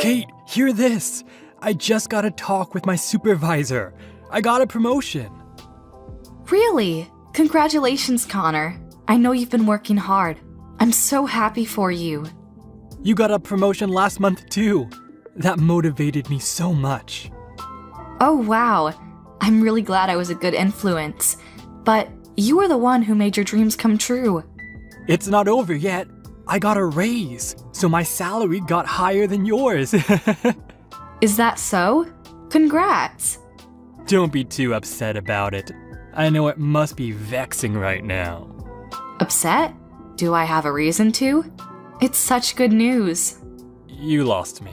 Kate, hear this. I just got a talk with my supervisor. I got a promotion. Really? Congratulations, Connor. I know you've been working hard. I'm so happy for you. You got a promotion last month too. That motivated me so much. Oh, wow. I'm really glad I was a good influence. But you were the one who made your dreams come true. It's not over yet. I got a raise, so my salary got higher than yours. Is that so? Congrats. Don't be too upset about it. I know it must be vexing right now. Upset? Do I have a reason to? It's such good news. You lost me.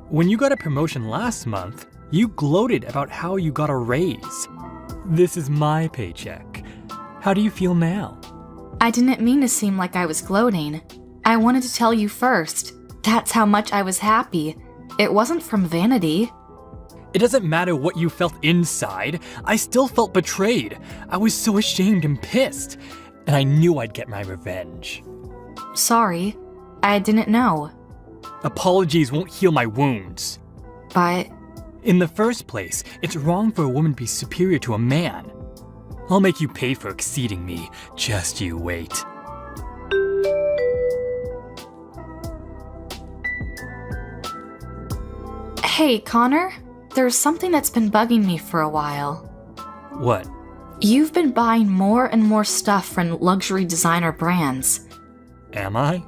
When you got a promotion last month, you gloated about how you got a raise. This is my paycheck. How do you feel now? I didn't mean to seem like I was gloating. I wanted to tell you first. That's how much I was happy. It wasn't from vanity. It doesn't matter what you felt inside. I still felt betrayed. I was so ashamed and pissed. And I knew I'd get my revenge. Sorry. I didn't know. Apologies won't heal my wounds. But in the first place, it's wrong for a woman to be superior to a man. I'll make you pay for exceeding me. Just you wait. Hey, Connor. There's something that's been bugging me for a while. What? You've been buying more and more stuff from luxury designer brands. Am I?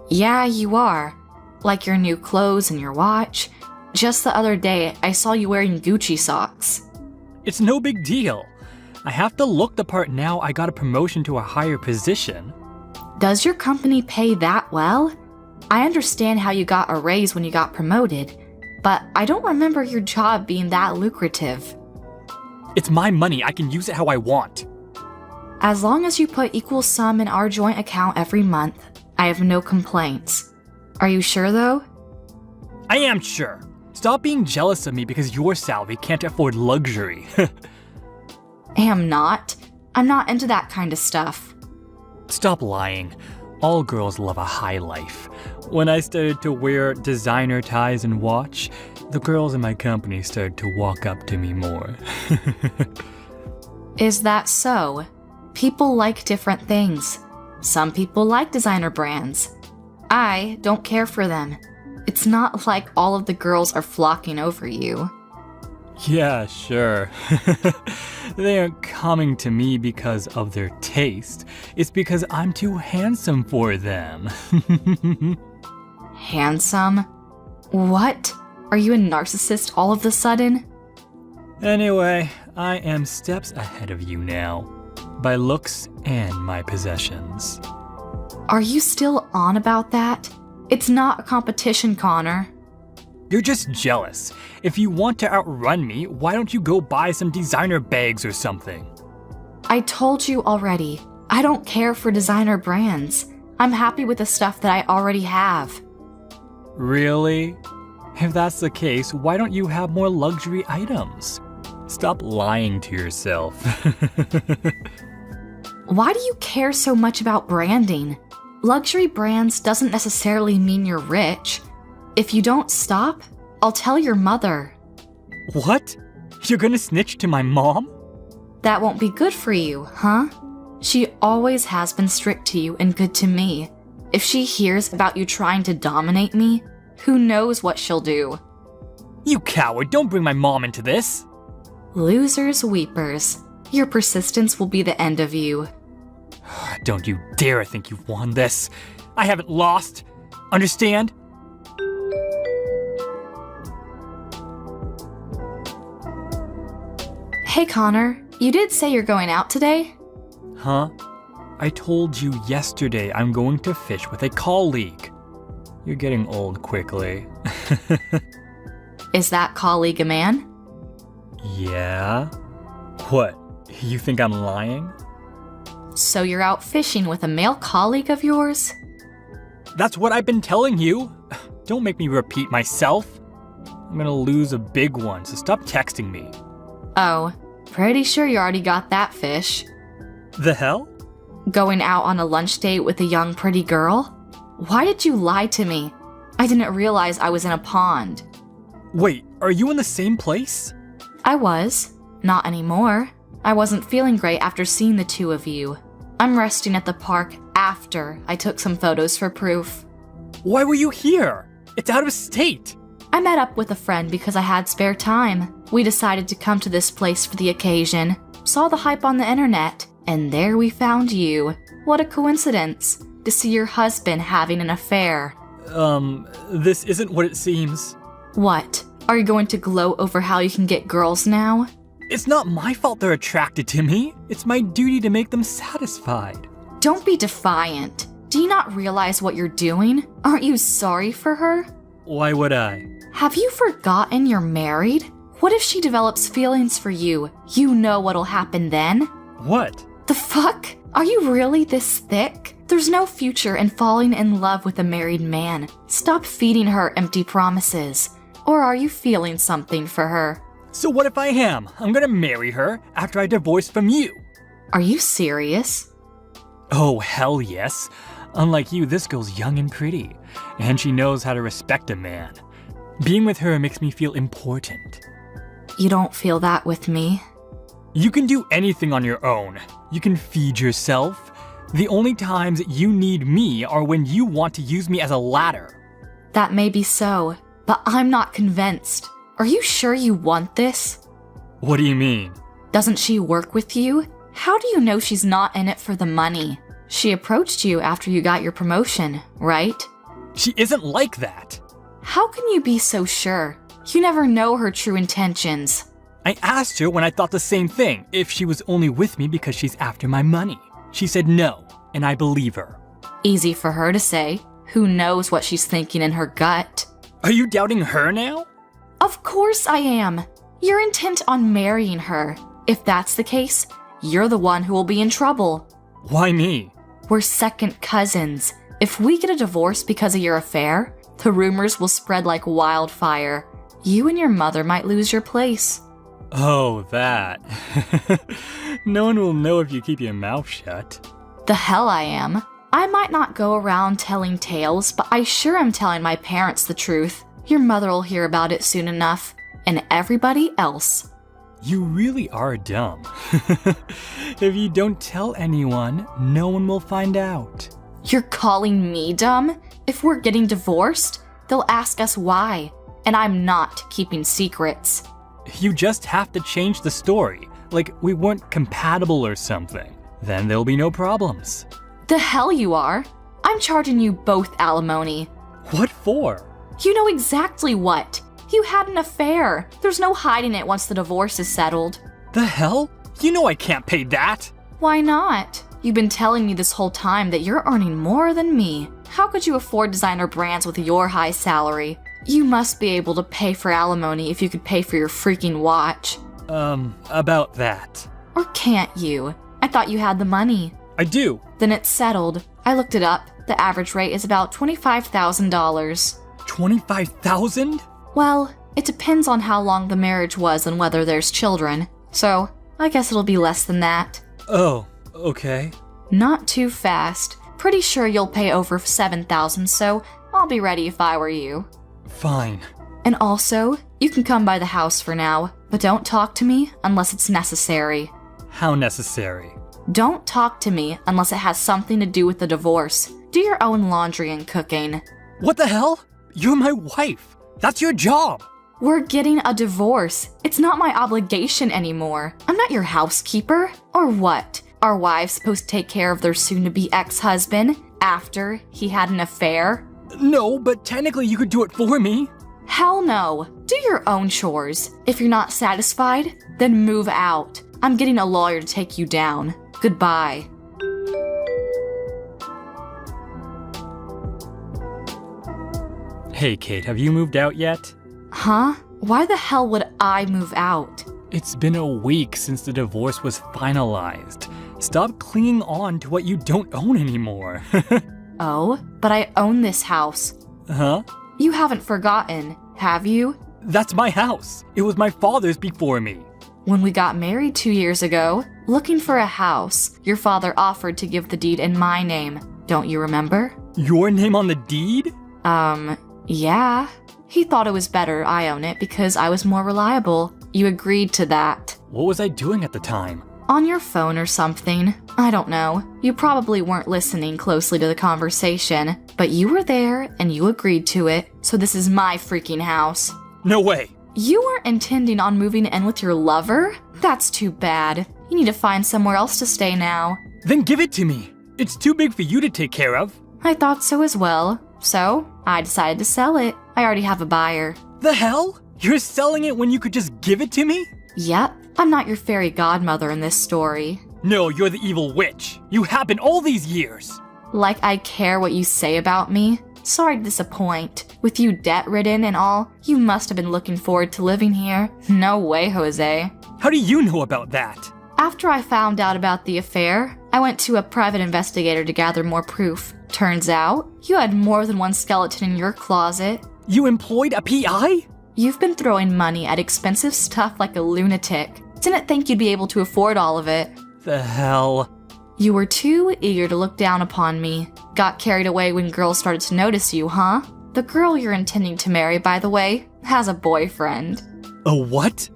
Yeah, you are. Like your new clothes and your watch. Just the other day, I saw you wearing Gucci socks. It's no big deal. I have to look the part now I got a promotion to a higher position. Does your company pay that well? I understand how you got a raise when you got promoted, but I don't remember your job being that lucrative. It's my money. I can use it how I want. As long as you put equal sum in our joint account every month, I have no complaints. Are you sure, though? I am sure. Stop being jealous of me because your salary can't afford luxury. Am not. I'm not into that kind of stuff. Stop lying. All girls love a high life. When I started to wear designer ties and watch, the girls in my company started to walk up to me more. Is that so? People like different things. Some people like designer brands. I don't care for them. It's not like all of the girls are flocking over you. Yeah, sure. They aren't coming to me because of their taste. It's because I'm too handsome for them. Handsome? What? Are you a narcissist all of a sudden? Anyway, I am steps ahead of you now, by looks and my possessions. Are you still on about that? It's not a competition, Connor. You're just jealous. If you want to outrun me, why don't you go buy some designer bags or something? I told you already. I don't care for designer brands. I'm happy with the stuff that I already have. Really? If that's the case, why don't you have more luxury items? Stop lying to yourself. Why do you care so much about branding? Luxury brands doesn't necessarily mean you're rich. If you don't stop, I'll tell your mother. What? You're gonna snitch to my mom? That won't be good for you, huh? She always has been strict to you and good to me. If she hears about you trying to dominate me, who knows what she'll do? You coward, don't bring my mom into this. Losers, weepers. Your persistence will be the end of you. Don't you dare think you've won this. I haven't lost. Understand? Hey Connor, you did say you're going out today? Huh? I told you yesterday I'm going to fish with a colleague. You're getting old quickly. Is that colleague a man? Yeah? What? You think I'm lying? So you're out fishing with a male colleague of yours? That's what I've been telling you. Don't make me repeat myself. I'm gonna lose a big one, so stop texting me. Oh, pretty sure you already got that fish. The hell? Going out on a lunch date with a young pretty girl? Why did you lie to me? I didn't realize I was in a pond. Wait, are you in the same place? I was. Not anymore. I wasn't feeling great after seeing the two of you. I'm resting at the park after I took some photos for proof. Why were you here? It's out of state. I met up with a friend because I had spare time. We decided to come to this place for the occasion, saw the hype on the internet, and there we found you. What a coincidence to see your husband having an affair. This isn't what it seems. What? Are you going to gloat over how you can get girls now? It's not my fault they're attracted to me. It's my duty to make them satisfied. Don't be defiant. Do you not realize what you're doing? Aren't you sorry for her? Why would I? Have you forgotten you're married? What if she develops feelings for you? You know what'll happen then? What? The fuck? Are you really this thick? There's no future in falling in love with a married man. Stop feeding her empty promises. Or are you feeling something for her? So what if I am? I'm gonna marry her after I divorce from you. Are you serious? Oh, hell yes. Unlike you, this girl's young and pretty, and she knows how to respect a man. Being with her makes me feel important. You don't feel that with me. You can do anything on your own. You can feed yourself. The only times you need me are when you want to use me as a ladder. That may be so, but I'm not convinced. Are you sure you want this? What do you mean? Doesn't she work with you? How do you know she's not in it for the money? She approached you after you got your promotion, right? She isn't like that. How can you be so sure? You never know her true intentions. I asked her when I thought the same thing, if she was only with me because she's after my money. She said no, and I believe her. Easy for her to say. Who knows what she's thinking in her gut? Are you doubting her now? Of course I am. You're intent on marrying her. If that's the case, you're the one who will be in trouble. Why me? We're second cousins. If we get a divorce because of your affair, the rumors will spread like wildfire. You and your mother might lose your place. Oh, that. No one will know if you keep your mouth shut. The hell I am. I might not go around telling tales, but I sure am telling my parents the truth. Your mother will hear about it soon enough, and everybody else. You really are dumb. If you don't tell anyone, no one will find out. You're calling me dumb? If we're getting divorced, they'll ask us why, and I'm not keeping secrets. You just have to change the story, like we weren't compatible or something. Then there'll be no problems. The hell you are. I'm charging you both alimony. What for? You know exactly what. You had an affair. There's no hiding it once the divorce is settled. The hell? You know I can't pay that. Why not? You've been telling me this whole time that you're earning more than me. How could you afford designer brands with your high salary? You must be able to pay for alimony if you could pay for your freaking watch. About that. Or can't you? I thought you had the money. I do. Then it's settled. I looked it up. The average rate is about $25,000. 25,000? Well, it depends on how long the marriage was and whether there's children. So, I guess it'll be less than that. Oh, okay. Not too fast. Pretty sure you'll pay over $7,000, so I'll be ready if I were you. Fine. And also, you can come by the house for now, but don't talk to me unless it's necessary. How necessary? Don't talk to me unless it has something to do with the divorce. Do your own laundry and cooking. What the hell? You're my wife. That's your job. We're getting a divorce. It's not my obligation anymore. I'm not your housekeeper. Or what? Are wives supposed to take care of their soon-to-be ex-husband after he had an affair? No, but technically you could do it for me. Hell no. Do your own chores. If you're not satisfied, then move out. I'm getting a lawyer to take you down. Goodbye. Hey, Kate, have you moved out yet? Huh? Why the hell would I move out? It's been a week since the divorce was finalized. Stop clinging on to what you don't own anymore. Oh, but I own this house. Huh? You haven't forgotten, have you? That's my house. It was my father's before me. When we got married 2 years ago, looking for a house, your father offered to give the deed in my name. Don't you remember? Your name on the deed? Yeah. He thought it was better I own it because I was more reliable. You agreed to that. What was I doing at the time? On your phone or something. I don't know. You probably weren't listening closely to the conversation, but you were there and you agreed to it, so this is my freaking house. No way. You weren't intending on moving in with your lover? That's too bad. You need to find somewhere else to stay now. Then give it to me. It's too big for you to take care of. I thought so as well. So, I decided to sell it. I already have a buyer. The hell? You're selling it when you could just give it to me? Yep, I'm not your fairy godmother in this story. No, you're the evil witch. You have been all these years. Like I care what you say about me? Sorry to disappoint. With you debt-ridden and all, you must have been looking forward to living here. No way, Jose. How do you know about that? After I found out about the affair, I went to a private investigator to gather more proof. Turns out, you had more than one skeleton in your closet. You employed a PI? You've been throwing money at expensive stuff like a lunatic. Didn't think you'd be able to afford all of it. The hell? You were too eager to look down upon me. Got carried away when girls started to notice you, huh? The girl you're intending to marry, by the way, has a boyfriend. A what?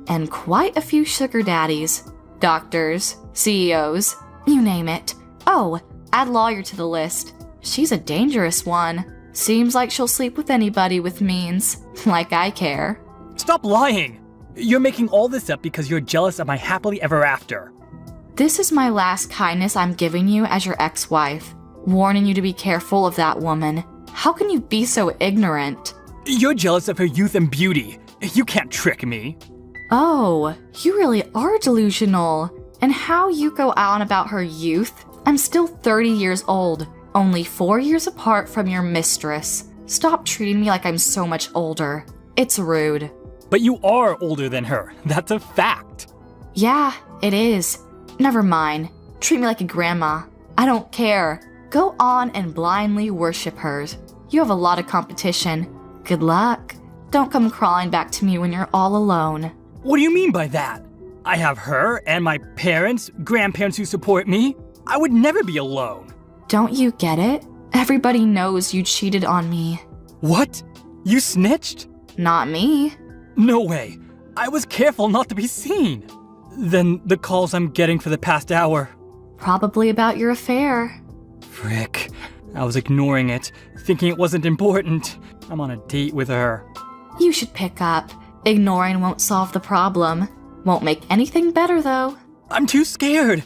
And quite a few sugar daddies. Doctors, CEOs, you name it. Oh, add lawyer to the list. She's a dangerous one. Seems like she'll sleep with anybody with means. Like I care. Stop lying! You're making all this up because you're jealous of my happily ever after. This is my last kindness I'm giving you as your ex-wife. Warning you to be careful of that woman. How can you be so ignorant? You're jealous of her youth and beauty. You can't trick me. Oh, you really are delusional. And how you go on about her youth? I'm still 30 years old, only 4 years apart from your mistress. Stop treating me like I'm so much older. It's rude. But you are older than her. That's a fact. Yeah, it is. Never mind. Treat me like a grandma. I don't care. Go on and blindly worship her. You have a lot of competition. Good luck. Don't come crawling back to me when you're all alone. What do you mean by that? I have her and my parents, grandparents who support me. I would never be alone. Don't you get it? Everybody knows you cheated on me. What? You snitched? Not me. No way. I was careful not to be seen. Then the calls I'm getting for the past hour. Probably about your affair. Frick. I was ignoring it, thinking it wasn't important. I'm on a date with her. You should pick up. Ignoring won't solve the problem. Won't make anything better, though. I'm too scared.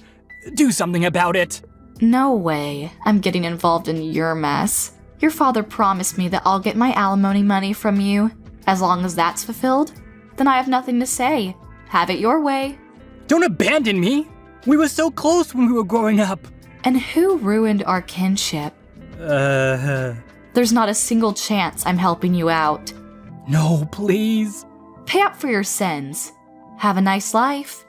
Do something about it. No way. I'm getting involved in your mess. Your father promised me that I'll get my alimony money from you. As long as that's fulfilled, then I have nothing to say. Have it your way. Don't abandon me. We were so close when we were growing up. And who ruined our kinship? There's not a single chance I'm helping you out. No, please. Pay up for your sins. Have a nice life.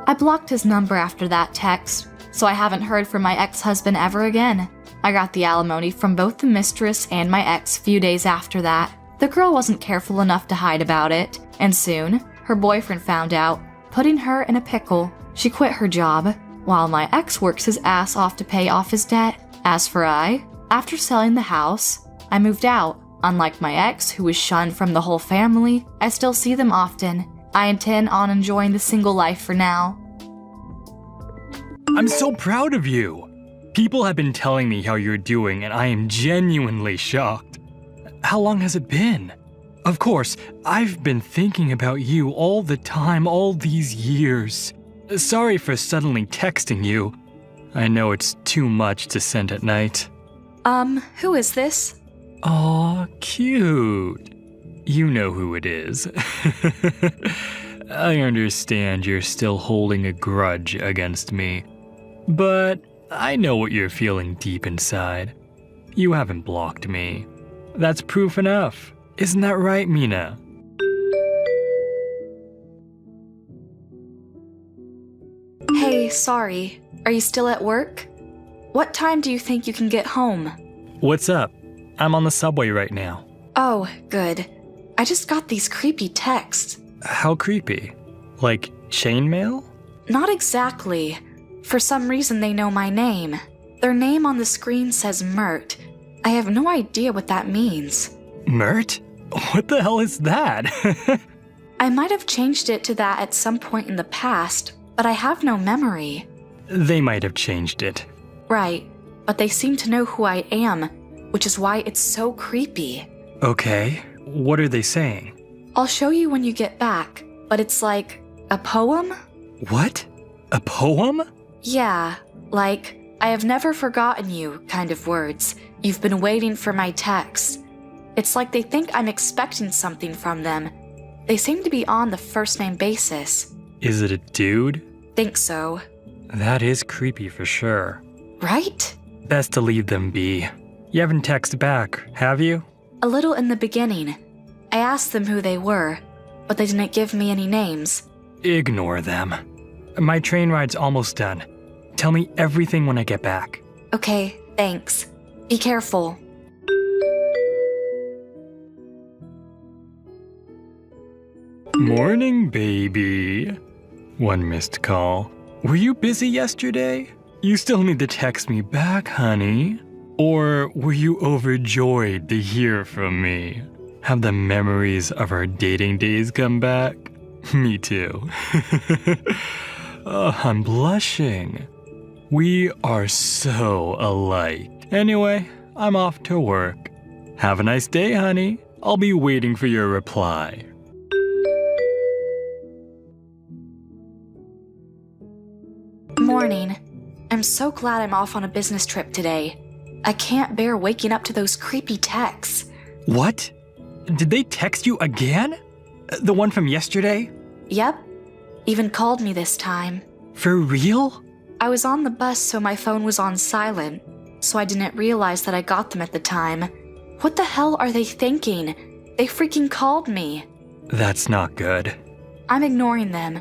I blocked his number after that text, so I haven't heard from my ex-husband ever again. I got the alimony from both the mistress and my ex few days after that. The girl wasn't careful enough to hide about it, and soon, her boyfriend found out, putting her in a pickle. She quit her job, while my ex works his ass off to pay off his debt. As for I, after selling the house, I moved out. Unlike my ex, who was shunned from the whole family, I still see them often. I intend on enjoying the single life for now. I'm so proud of you. People have been telling me how you're doing, and I am genuinely shocked. How long has it been? Of course, I've been thinking about you all the time, all these years. Sorry for suddenly texting you. I know it's too much to send at night. Who is this? Aw, cute. You know who it is. I understand you're still holding a grudge against me, but I know what you're feeling deep inside. You haven't blocked me. That's proof enough. Isn't that right, Mina? Hey, sorry. Are you still at work? What time do you think you can get home? What's up? I'm on the subway right now. Oh, good. I just got these creepy texts. How creepy? Like chain mail? Not exactly. For some reason, they know my name. Their name on the screen says Mert. I have no idea what that means. Mert? What the hell is that? I might have changed it to that at some point in the past, but I have no memory. They might have changed it. Right, but they seem to know who I am, which is why it's so creepy. Okay, what are they saying? I'll show you when you get back, but it's like a poem? What? A poem? Yeah, like, I have never forgotten you kind of words. You've been waiting for my text. It's like they think I'm expecting something from them. They seem to be on the first-name basis. Is it a dude? Think so. That is creepy for sure. Right? Best to leave them be. You haven't texted back, have you? A little in the beginning. I asked them who they were, but they didn't give me any names. Ignore them. My train ride's almost done. Tell me everything when I get back. Okay, thanks. Be careful. Morning, baby. One missed call. Were you busy yesterday? You still need to text me back, honey. Or were you overjoyed to hear from me? Have the memories of our dating days come back? Me too. Oh, I'm blushing. We are so alike. Anyway, I'm off to work. Have a nice day, honey. I'll be waiting for your reply. Morning. I'm so glad I'm off on a business trip today. I can't bear waking up to those creepy texts. What? Did they text you again? The one from yesterday? Yep. Even called me this time. For real? I was on the bus, so my phone was on silent, so I didn't realize that I got them at the time. What the hell are they thinking? They freaking called me. That's not good. I'm ignoring them,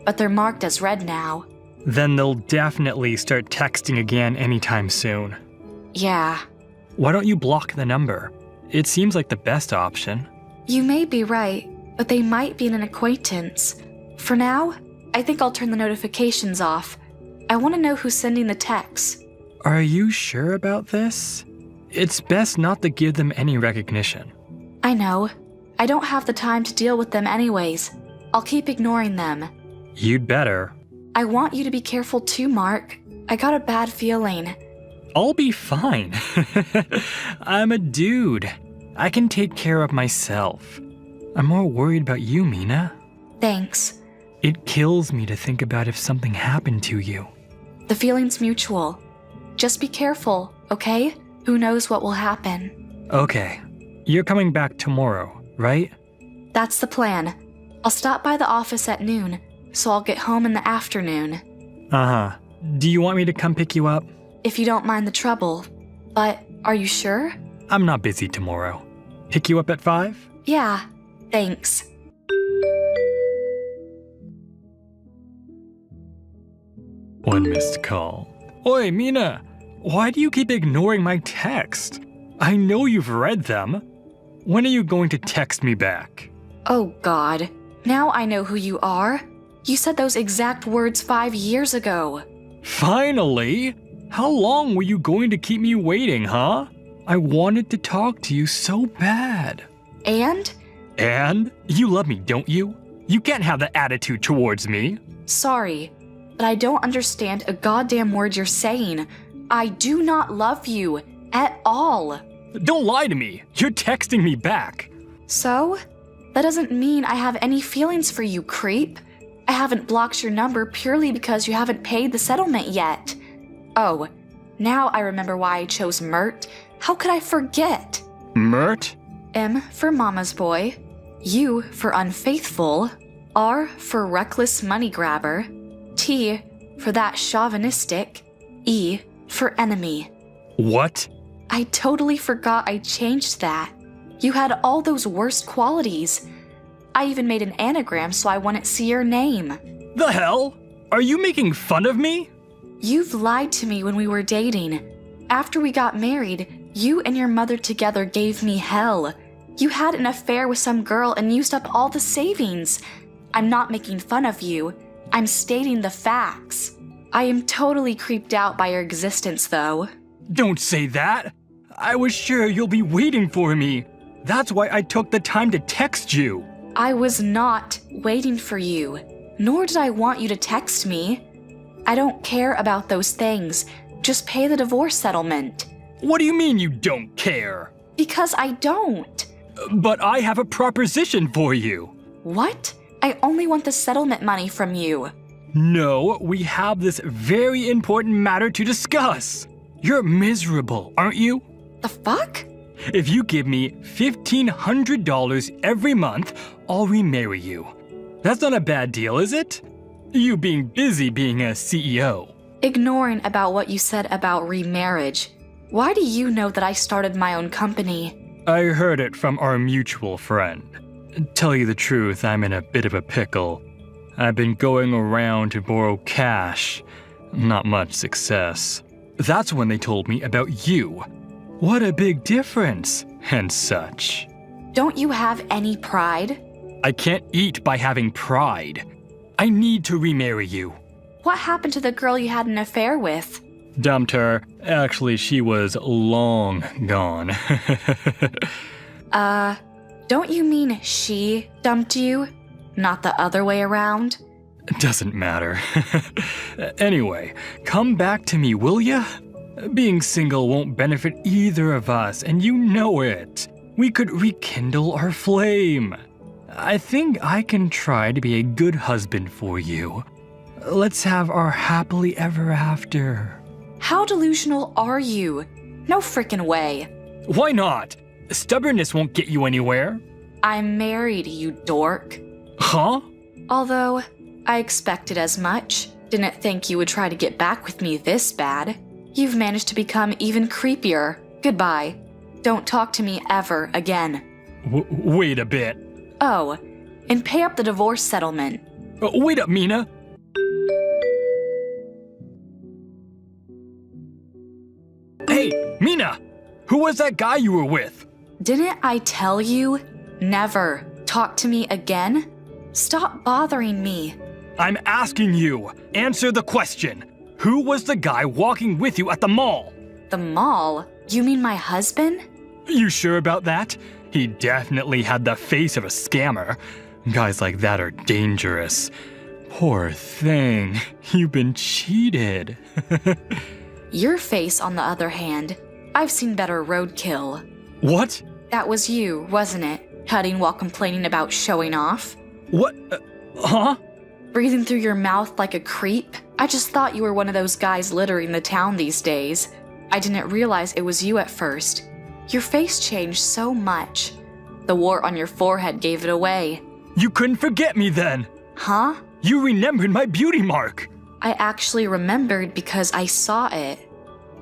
but they're marked as read now. Then they'll definitely start texting again anytime soon. Yeah. Why don't you block the number? It seems like the best option. You may be right, but they might be an acquaintance. For now, I think I'll turn the notifications off. I want to know who's sending the texts. Are you sure about this? It's best not to give them any recognition. I know. I don't have the time to deal with them anyways. I'll keep ignoring them. You'd better. I want you to be careful too, Mark. I got a bad feeling. I'll be fine. I'm a dude. I can take care of myself. I'm more worried about you, Mina. Thanks. It kills me to think about if something happened to you. The feeling's mutual. Just be careful, okay? Who knows what will happen. Okay. You're coming back tomorrow, right? That's the plan. I'll stop by the office at noon, so I'll get home in the afternoon. Uh-huh. Do you want me to come pick you up? If you don't mind the trouble. But are you sure? I'm not busy tomorrow. Pick you up at 5? Yeah, thanks. One missed call. Oi, Mina! Why do you keep ignoring my text? I know you've read them. When are you going to text me back? Oh God. Now I know who you are. You said those exact words 5 years ago. Finally? How long were you going to keep me waiting, huh? I wanted to talk to you so bad. And? And? You love me, don't you? You can't have that attitude towards me. Sorry, but I don't understand a goddamn word you're saying. I do not love you at all. Don't lie to me. You're texting me back. So? That doesn't mean I have any feelings for you, creep. I haven't blocked your number purely because you haven't paid the settlement yet. Oh, now I remember why I chose Mert. How could I forget? Mert? M for mama's boy, U for unfaithful, R for reckless money grabber, T for that chauvinistic, E for enemy. What? I totally forgot I changed that. You had all those worst qualities. I even made an anagram so I wouldn't see your name. The hell? Are you making fun of me? You've lied to me when we were dating. After we got married, you and your mother together gave me hell. You had an affair with some girl and used up all the savings. I'm not making fun of you. I'm stating the facts. I am totally creeped out by your existence, though. Don't say that. I was sure you'll be waiting for me. That's why I took the time to text you. I was not waiting for you, nor did I want you to text me. I don't care about those things. Just pay the divorce settlement. What do you mean you don't care? Because I don't. But I have a proposition for you. What? I only want the settlement money from you. No, we have this very important matter to discuss. You're miserable, aren't you? The fuck? If you give me $1,500 every month, I'll remarry you. That's not a bad deal, is it? You being busy being a CEO. Ignoring about what you said about remarriage. Why do you know that I started my own company? I heard it from our mutual friend. Tell you the truth, I'm in a bit of a pickle. I've been going around to borrow cash. Not much success. That's when they told me about you. What a big difference, and such. Don't you have any pride? I can't eat by having pride. I need to remarry you. What happened to the girl you had an affair with? Dumped her. Actually, she was long gone. Don't you mean she dumped you? Not the other way around? Doesn't matter. Anyway, come back to me, will ya? Being single won't benefit either of us, and you know it. We could rekindle our flame. I think I can try to be a good husband for you. Let's have our happily ever after. How delusional are you? No frickin' way. Why not? Stubbornness won't get you anywhere. I'm married, you dork. Huh? Although, I expected as much. Didn't think you would try to get back with me this bad. You've managed to become even creepier. Goodbye. Don't talk to me ever again. Wait a bit. Oh, and pay up the divorce settlement. Wait up, Mina. Hey, Mina! Who was that guy you were with? Didn't I tell you? Never talk to me again? Stop bothering me. I'm asking you. Answer the question. Who was the guy walking with you at the mall? The mall? You mean my husband? You sure about that? He definitely had the face of a scammer. Guys like that are dangerous. Poor thing. You've been cheated. Your face, on the other hand. I've seen better roadkill. What? That was you, wasn't it? Cutting while complaining about showing off? What? Huh? Breathing through your mouth like a creep? I just thought you were one of those guys littering the town these days. I didn't realize it was you at first. Your face changed so much. The wart on your forehead gave it away. You couldn't forget me then. Huh? You remembered my beauty mark. I actually remembered because I saw it.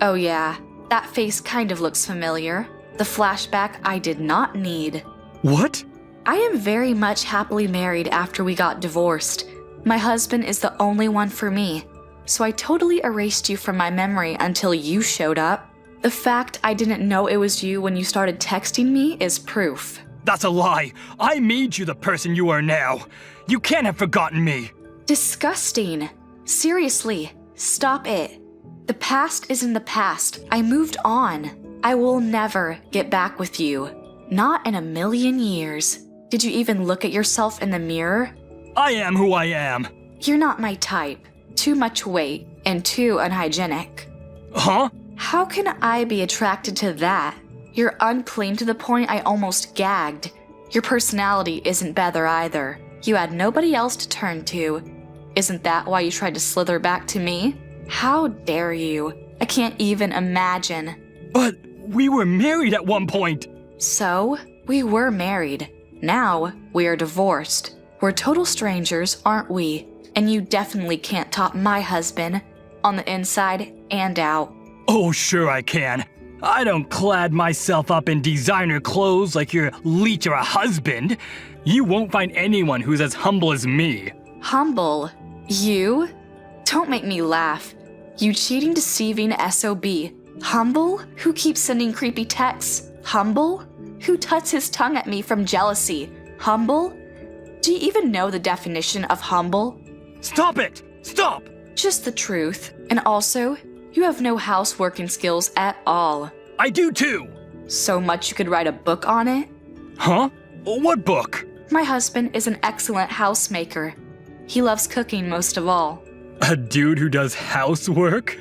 Oh yeah, that face kind of looks familiar. The flashback I did not need. What? I am very much happily married after we got divorced. My husband is the only one for me. So I totally erased you from my memory until you showed up. The fact I didn't know it was you when you started texting me is proof. That's a lie. I made you the person you are now. You can't have forgotten me. Disgusting. Seriously, stop it. The past is in the past. I moved on. I will never get back with you. Not in a million years. Did you even look at yourself in the mirror? I am who I am. You're not my type. Too much weight and too unhygienic. Huh? How can I be attracted to that? You're unclean to the point I almost gagged. Your personality isn't better either. You had nobody else to turn to. Isn't that why you tried to slither back to me? How dare you? I can't even imagine. But we were married at one point. So, we were married. Now, we are divorced. We're total strangers, aren't we? And you definitely can't top my husband, on the inside and out. Oh, sure I can. I don't clad myself up in designer clothes like your leech or a husband. You won't find anyone who's as humble as me. Humble? You? Don't make me laugh. You cheating, deceiving SOB. Humble? Who keeps sending creepy texts? Humble? Who tuts his tongue at me from jealousy? Humble? Do you even know the definition of humble? Stop it! Stop! Just the truth. And also, you have no houseworking skills at all. I do too! So much you could write a book on it? Huh? What book? My husband is an excellent housemaker. He loves cooking most of all. A dude who does housework?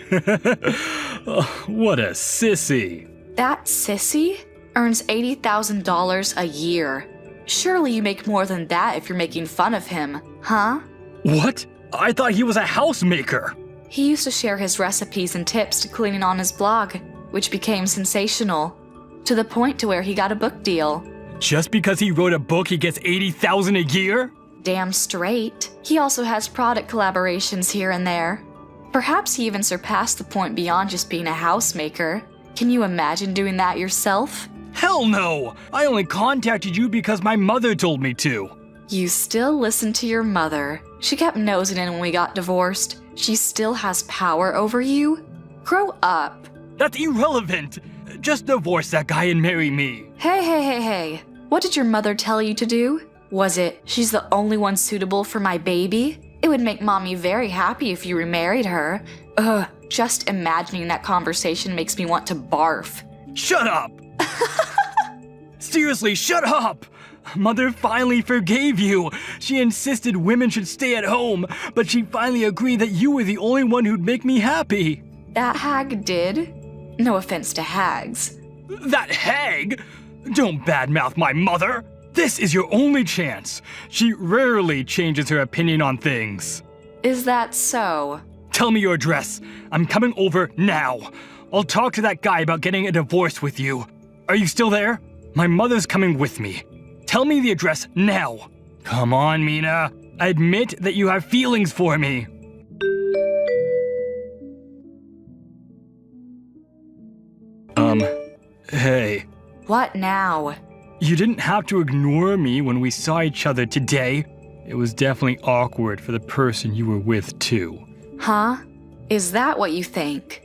Oh, what a sissy. That sissy earns $80,000 a year. Surely you make more than that if you're making fun of him, huh? What? I thought he was a housemaker. He used to share his recipes and tips to cleaning on his blog, which became sensational, to the point to where he got a book deal. Just because he wrote a book, he gets $80,000 a year? Damn straight. He also has product collaborations here and there. Perhaps he even surpassed the point beyond just being a housemaker. Can you imagine doing that yourself? Hell no! I only contacted you because my mother told me to. You still listen to your mother. She kept nosing in when we got divorced. She still has power over you? Grow up. That's irrelevant. Just divorce that guy and marry me. Hey. What did your mother tell you to do? Was it, she's the only one suitable for my baby? It would make mommy very happy if you remarried her. Ugh, just imagining that conversation makes me want to barf. Shut up! Seriously, shut up! Mother finally forgave you. She insisted women should stay at home, but she finally agreed that you were the only one who'd make me happy. That hag did? No offense to hags. That hag? Don't badmouth my mother. This is your only chance. She rarely changes her opinion on things. Is that so? Tell me your address. I'm coming over now. I'll talk to that guy about getting a divorce with you. Are you still there? My mother's coming with me. Tell me the address now. Come on, Mina. Admit that you have feelings for me. Hey. What now? You didn't have to ignore me when we saw each other today. It was definitely awkward for the person you were with, too. Huh? Is that what you think?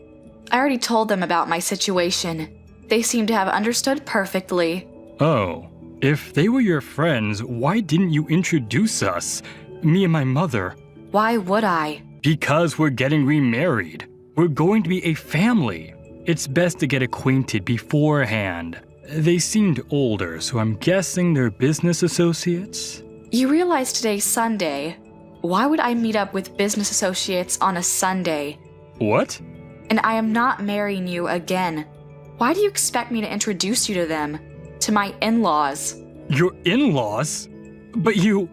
I already told them about my situation. They seem to have understood perfectly. Oh, if they were your friends, why didn't you introduce us? Me and my mother. Why would I? Because we're getting remarried. We're going to be a family. It's best to get acquainted beforehand. They seemed older, so I'm guessing they're business associates? You realize today's Sunday. Why would I meet up with business associates on a Sunday? What? And I am not marrying you again. Why do you expect me to introduce you to them? To my in-laws? Your in-laws? But you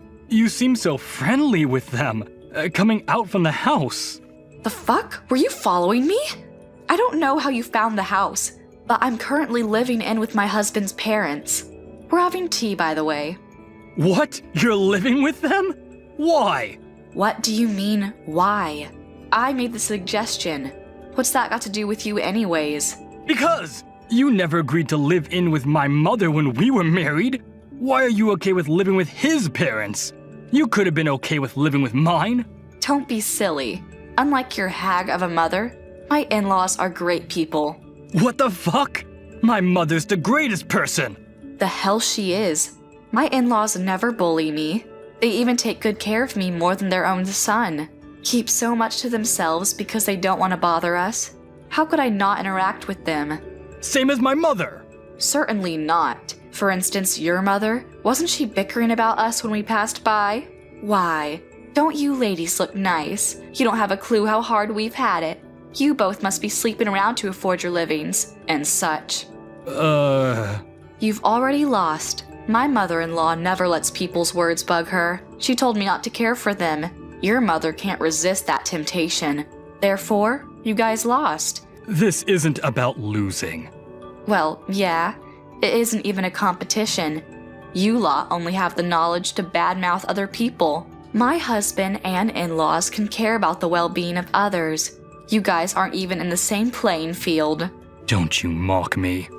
seem so friendly with them, coming out from the house. The fuck? Were you following me? I don't know how you found the house, but I'm currently living in with my husband's parents. We're having tea, by the way. What? You're living with them? Why? What do you mean, why? I made the suggestion. What's that got to do with you anyways? Because you never agreed to live in with my mother when we were married. Why are you okay with living with his parents? You could have been okay with living with mine. Don't be silly. Unlike your hag of a mother, my in-laws are great people. What the fuck? My mother's the greatest person. The hell she is. My in-laws never bully me. They even take good care of me more than their own son. Keep so much to themselves because they don't want to bother us. How could I not interact with them? Same as my mother. Certainly not. For instance, your mother, wasn't she bickering about us when we passed by? Why? Don't you ladies look nice? You don't have a clue how hard we've had it. You both must be sleeping around to afford your livings, and such. You've already lost. My mother-in-law never lets people's words bug her. She told me not to care for them. Your mother can't resist that temptation. Therefore, you guys lost. This isn't about losing. Well, yeah. It isn't even a competition. You lot only have the knowledge to badmouth other people. My husband and in-laws can care about the well-being of others. You guys aren't even in the same playing field. Don't you mock me.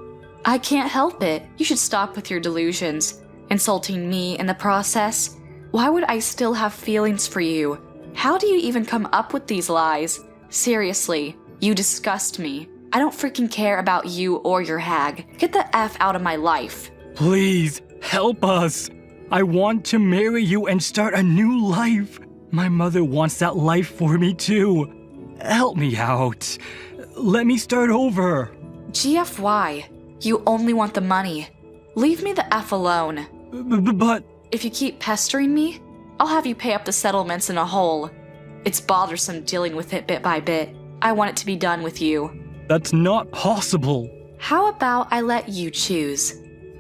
I can't help it. You should stop with your delusions. Insulting me in the process. Why would I still have feelings for you? How do you even come up with these lies? Seriously, you disgust me. I don't freaking care about you or your hag. Get the F out of my life. Please, help us. I want to marry you and start a new life. My mother wants that life for me too. Help me out. Let me start over. GFY, you only want the money. Leave me the F alone. But If you keep pestering me, I'll have you pay up the settlements in a whole. It's bothersome dealing with it bit by bit. I want it to be done with you. that's not possible. How about I let you choose?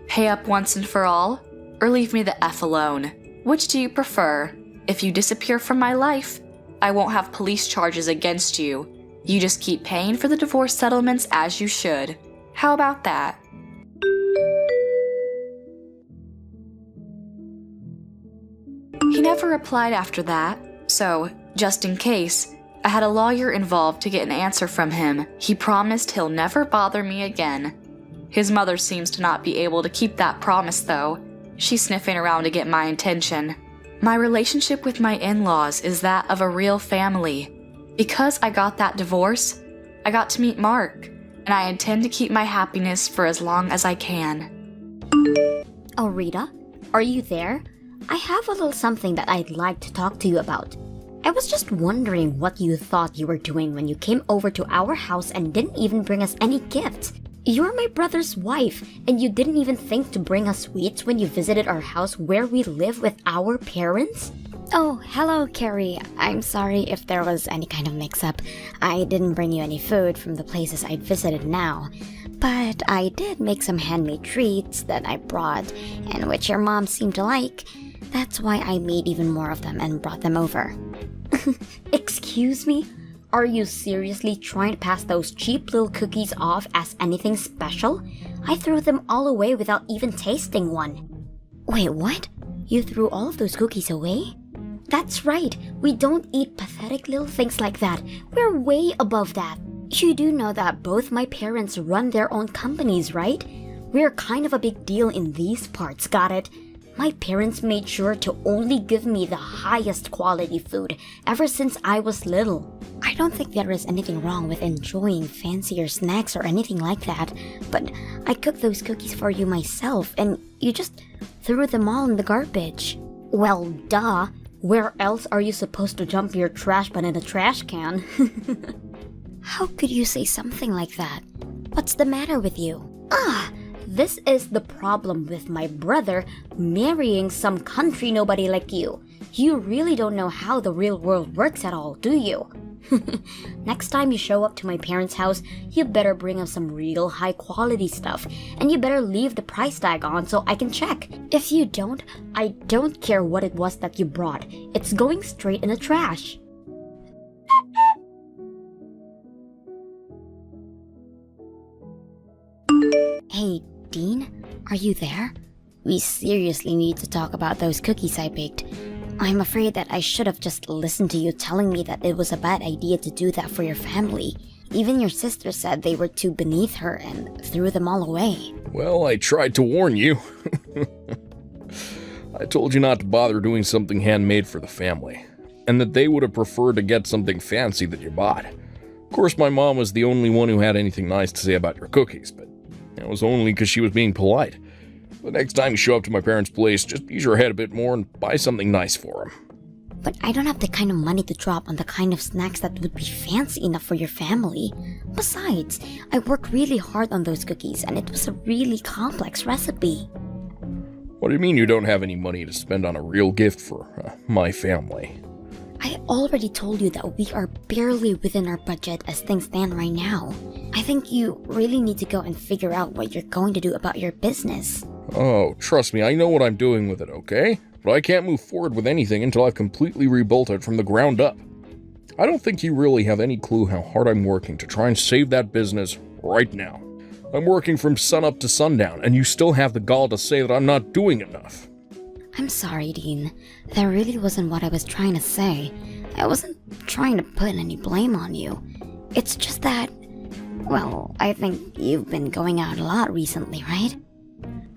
Pay up once and for all, or leave me the F alone? Which do you prefer? If you disappear from my life, I won't have police charges against you. You just keep paying for the divorce settlements as you should. How about that? He never replied after that, so, just in case, I had a lawyer involved to get an answer from him. He promised he'll never bother me again. His mother seems to not be able to keep that promise, though. She's sniffing around to get my attention. My relationship with my in-laws is that of a real family. Because I got that divorce, I got to meet Mark, and I intend to keep my happiness for as long as I can. Oh, Rita, are you there? I have a little something that I'd like to talk to you about. I was just wondering what you thought you were doing when you came over to our house and didn't even bring us any gifts. You're my brother's wife, and you didn't even think to bring us sweets when you visited our house where we live with our parents? Oh, hello, Carrie. I'm sorry if there was any kind of mix-up. I didn't bring you any food from the places I'd visited now. But I did make some handmade treats that I brought, and which your mom seemed to like. That's why I made even more of them and brought them over. Excuse me? Are you seriously trying to pass those cheap little cookies off as anything special? I threw them all away without even tasting one. Wait, what? You threw all of those cookies away? That's right. We don't eat pathetic little things like that. We're way above that. You do know that both my parents run their own companies, right? We're kind of a big deal in these parts, got it? My parents made sure to only give me the highest quality food ever since I was little. I don't think there is anything wrong with enjoying fancier snacks or anything like that, but I cooked those cookies for you myself, and you just threw them all in the garbage. Well, duh. Where else are you supposed to dump your trash but in a trash can? How could you say something like that? What's the matter with you? This is the problem with my brother marrying some country nobody like you. You really don't know how the real world works at all, do you? Next time you show up to my parents' house, you better bring us some real high quality stuff, and you better leave the price tag on so I can check. If you don't, I don't care what it was that you brought. It's going straight in the trash. Hey, Dean, are you there? We seriously need to talk about those cookies I baked. I'm afraid that I should have just listened to you telling me that it was a bad idea to do that for your family. Even your sister said they were too beneath her and threw them all away. Well, I tried to warn you. I told you not to bother doing something handmade for the family, and that they would have preferred to get something fancy that you bought. Of course, my mom was the only one who had anything nice to say about your cookies, but it was only because she was being polite. The next time you show up to my parents' place, just use your head a bit more and buy something nice for them. But I don't have the kind of money to drop on the kind of snacks that would be fancy enough for your family. Besides, I worked really hard on those cookies, and it was a really complex recipe. What do you mean you don't have any money to spend on a real gift for my family? I already told you that we are barely within our budget as things stand right now. I think you really need to go and figure out what you're going to do about your business. Oh, trust me, I know what I'm doing with it, okay? But I can't move forward with anything until I've completely rebuilt it from the ground up. I don't think you really have any clue how hard I'm working to try and save that business right now. I'm working from sunup to sundown, and you still have the gall to say that I'm not doing enough. I'm sorry, Dean. That really wasn't what I was trying to say. I wasn't trying to put any blame on you. It's just that, well, I think you've been going out a lot recently, right?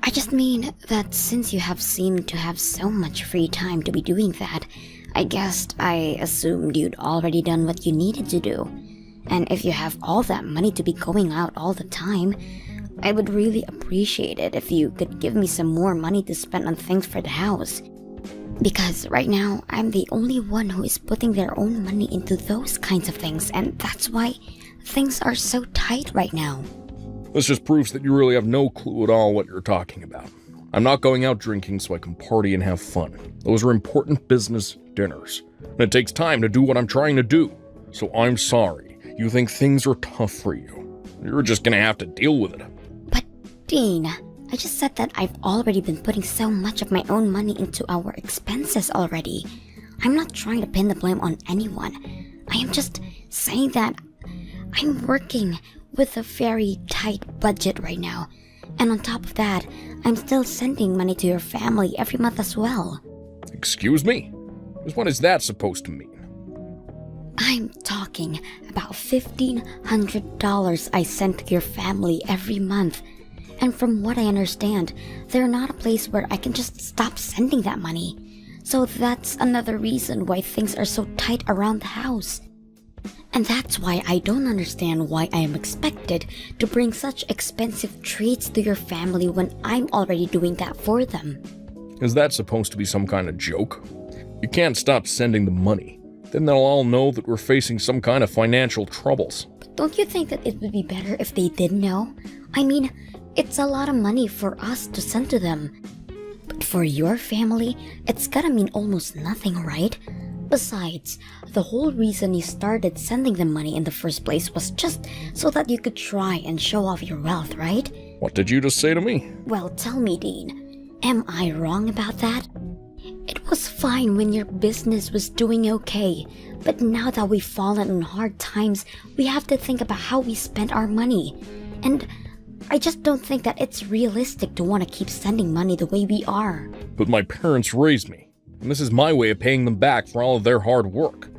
I just mean that since you have seemed to have so much free time to be doing that, I guessed I assumed you'd already done what you needed to do. And if you have all that money to be going out all the time, I would really appreciate it if you could give me some more money to spend on things for the house. Because right now, I'm the only one who is putting their own money into those kinds of things, and that's why things are so tight right now. This just proves that you really have no clue at all what you're talking about. I'm not going out drinking so I can party and have fun. Those are important business dinners. And it takes time to do what I'm trying to do. So I'm sorry. You think things are tough for you. You're just gonna have to deal with it. But, Dean, I just said that I've already been putting so much of my own money into our expenses already. I'm not trying to pin the blame on anyone. I am just saying that I'm working with a very tight budget right now. And on top of that, I'm still sending money to your family every month as well. Excuse me? What is that supposed to mean? I'm talking about $1,500 I send to your family every month. And from what I understand, they're not a place where I can just stop sending that money. So that's another reason why things are so tight around the house. And that's why I don't understand why I am expected to bring such expensive treats to your family when I'm already doing that for them. Is that supposed to be some kind of joke? You can't stop sending the money. Then they'll all know that we're facing some kind of financial troubles. But don't you think that it would be better if they did know? I mean, it's a lot of money for us to send to them. But for your family, it's gotta mean almost nothing, right? Besides, the whole reason you started sending them money in the first place was just so that you could try and show off your wealth, right? What did you just say to me? Well, tell me, Dean, am I wrong about that? It was fine when your business was doing okay, but now that we've fallen on hard times, we have to think about how we spend our money. And I just don't think that it's realistic to want to keep sending money the way we are. But my parents raised me, and this is my way of paying them back for all of their hard work.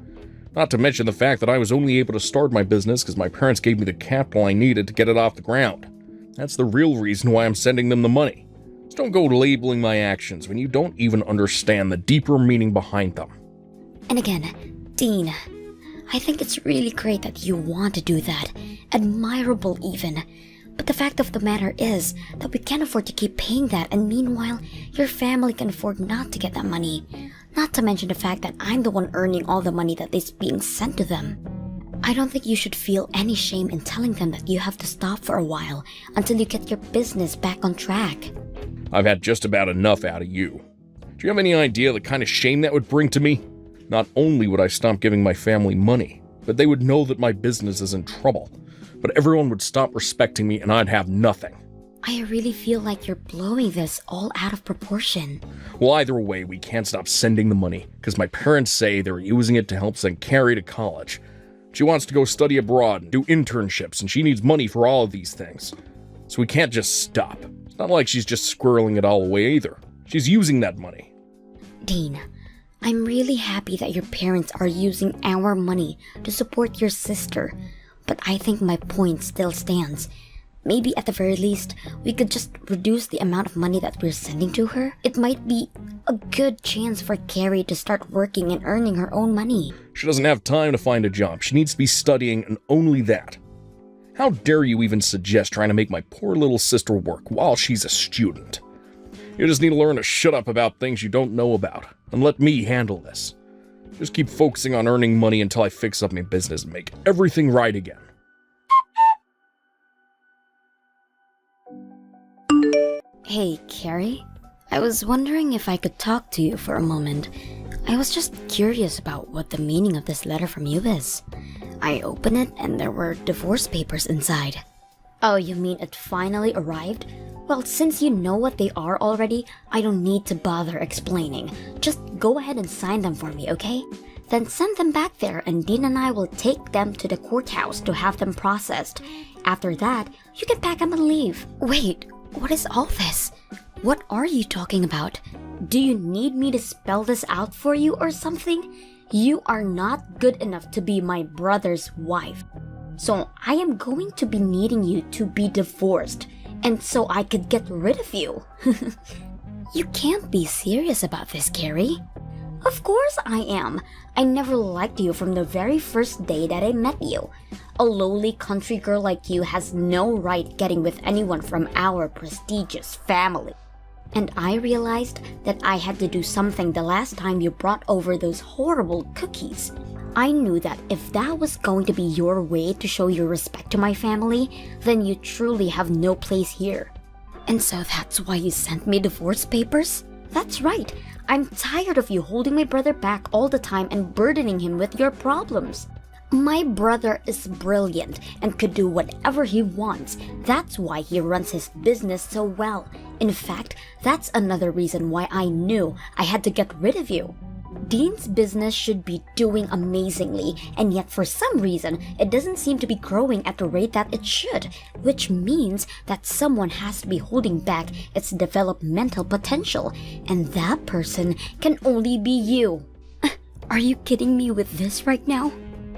Not to mention the fact that I was only able to start my business because my parents gave me the capital I needed to get it off the ground. That's the real reason why I'm sending them the money. Just don't go labeling my actions when you don't even understand the deeper meaning behind them. And again, Dean, I think it's really great that you want to do that. Admirable even. But the fact of the matter is that we can't afford to keep paying that, and meanwhile, your family can afford not to get that money. Not to mention the fact that I'm the one earning all the money that is being sent to them. I don't think you should feel any shame in telling them that you have to stop for a while until you get your business back on track. I've had just about enough out of you. Do you have any idea the kind of shame that would bring to me? Not only would I stop giving my family money, but they would know that my business is in trouble. But everyone would stop respecting me and I'd have nothing. I really feel like you're blowing this all out of proportion. Well, either way, we can't stop sending the money because my parents say they're using it to help send Carrie to college. She wants to go study abroad and do internships, and she needs money for all of these things. So we can't just stop. It's not like she's just squirreling it all away either. She's using that money. Dean, I'm really happy that your parents are using our money to support your sister, but I think my point still stands. Maybe at the very least, we could just reduce the amount of money that we're sending to her. It might be a good chance for Carrie to start working and earning her own money. She doesn't have time to find a job. She needs to be studying, and only that. How dare you even suggest trying to make my poor little sister work while she's a student? You just need to learn to shut up about things you don't know about, and let me handle this. Just keep focusing on earning money until I fix up my business and make everything right again. Hey, Carrie. I was wondering if I could talk to you for a moment. I was just curious about what the meaning of this letter from you is. I opened it and there were divorce papers inside. Oh, you mean it finally arrived? Well, since you know what they are already, I don't need to bother explaining. Just go ahead and sign them for me, okay? Then send them back there and Dean and I will take them to the courthouse to have them processed. After that, you can pack them and leave. Wait, what is all this? What are you talking about? Do you need me to spell this out for you or something? You are not good enough to be my brother's wife. So I am going to be needing you to be divorced, and so I could get rid of you. You can't be serious about this, Carrie. Of course I am. I never liked you from the very first day that I met you. A lowly country girl like you has no right getting with anyone from our prestigious family. And I realized that I had to do something the last time you brought over those horrible cookies. I knew that if that was going to be your way to show your respect to my family, then you truly have no place here. And so that's why you sent me divorce papers? That's right. I'm tired of you holding my brother back all the time and burdening him with your problems. My brother is brilliant and could do whatever he wants. That's why he runs his business so well. In fact, that's another reason why I knew I had to get rid of you. Dean's business should be doing amazingly, and yet for some reason, it doesn't seem to be growing at the rate that it should, which means that someone has to be holding back its developmental potential, and that person can only be you. Are you kidding me with this right now?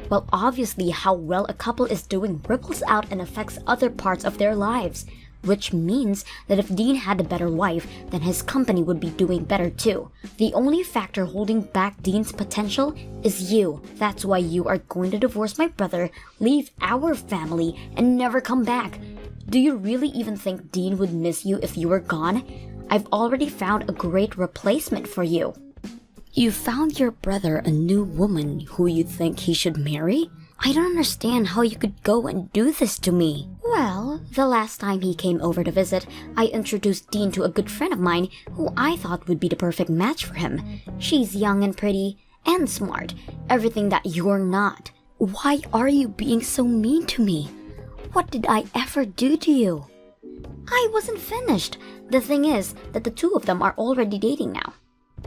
Well, obviously, how well a couple is doing ripples out and affects other parts of their lives, which means that if Dean had a better wife, then his company would be doing better too. The only factor holding back Dean's potential is you. That's why you are going to divorce my brother, leave our family, and never come back. Do you really even think Dean would miss you if you were gone? I've already found a great replacement for you. You found your brother a new woman who you think he should marry? I don't understand how you could go and do this to me. Well, the last time he came over to visit, I introduced Dean to a good friend of mine who I thought would be the perfect match for him. She's young and pretty and smart, everything that you're not. Why are you being so mean to me? What did I ever do to you? I wasn't finished. The thing is that the two of them are already dating now.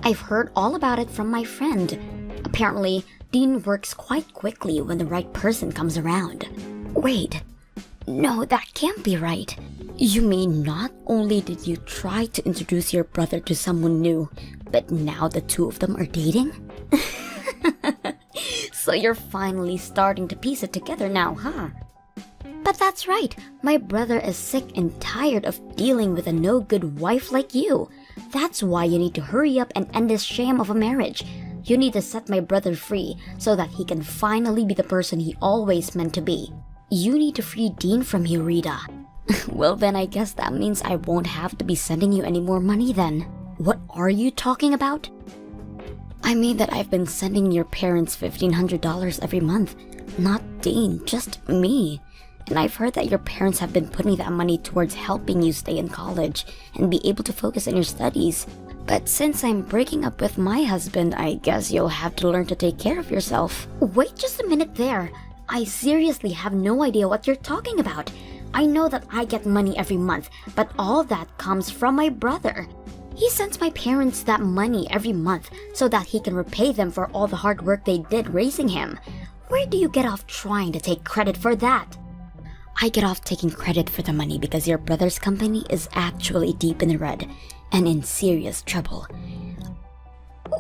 I've heard all about it from my friend. Apparently, Dean works quite quickly when the right person comes around. Wait, no, that can't be right. You mean not only did you try to introduce your brother to someone new, but now the two of them are dating? So you're finally starting to piece it together now, huh? But that's right, my brother is sick and tired of dealing with a no-good wife like you. That's why you need to hurry up and end this sham of a marriage. You need to set my brother free so that he can finally be the person he always meant to be. You need to free Dean from you, Rita. Well, then I guess that means I won't have to be sending you any more money then. What are you talking about? I mean that I've been sending your parents $1,500 every month. Not Dean, just me. And I've heard that your parents have been putting that money towards helping you stay in college and be able to focus on your studies. But since I'm breaking up with my husband, I guess you'll have to learn to take care of yourself. Wait just a minute there. I seriously have no idea what you're talking about. I know that I get money every month, but all that comes from my brother. He sends my parents that money every month so that he can repay them for all the hard work they did raising him. Where do you get off trying to take credit for that? I get off taking credit for the money because your brother's company is actually deep in the red and in serious trouble.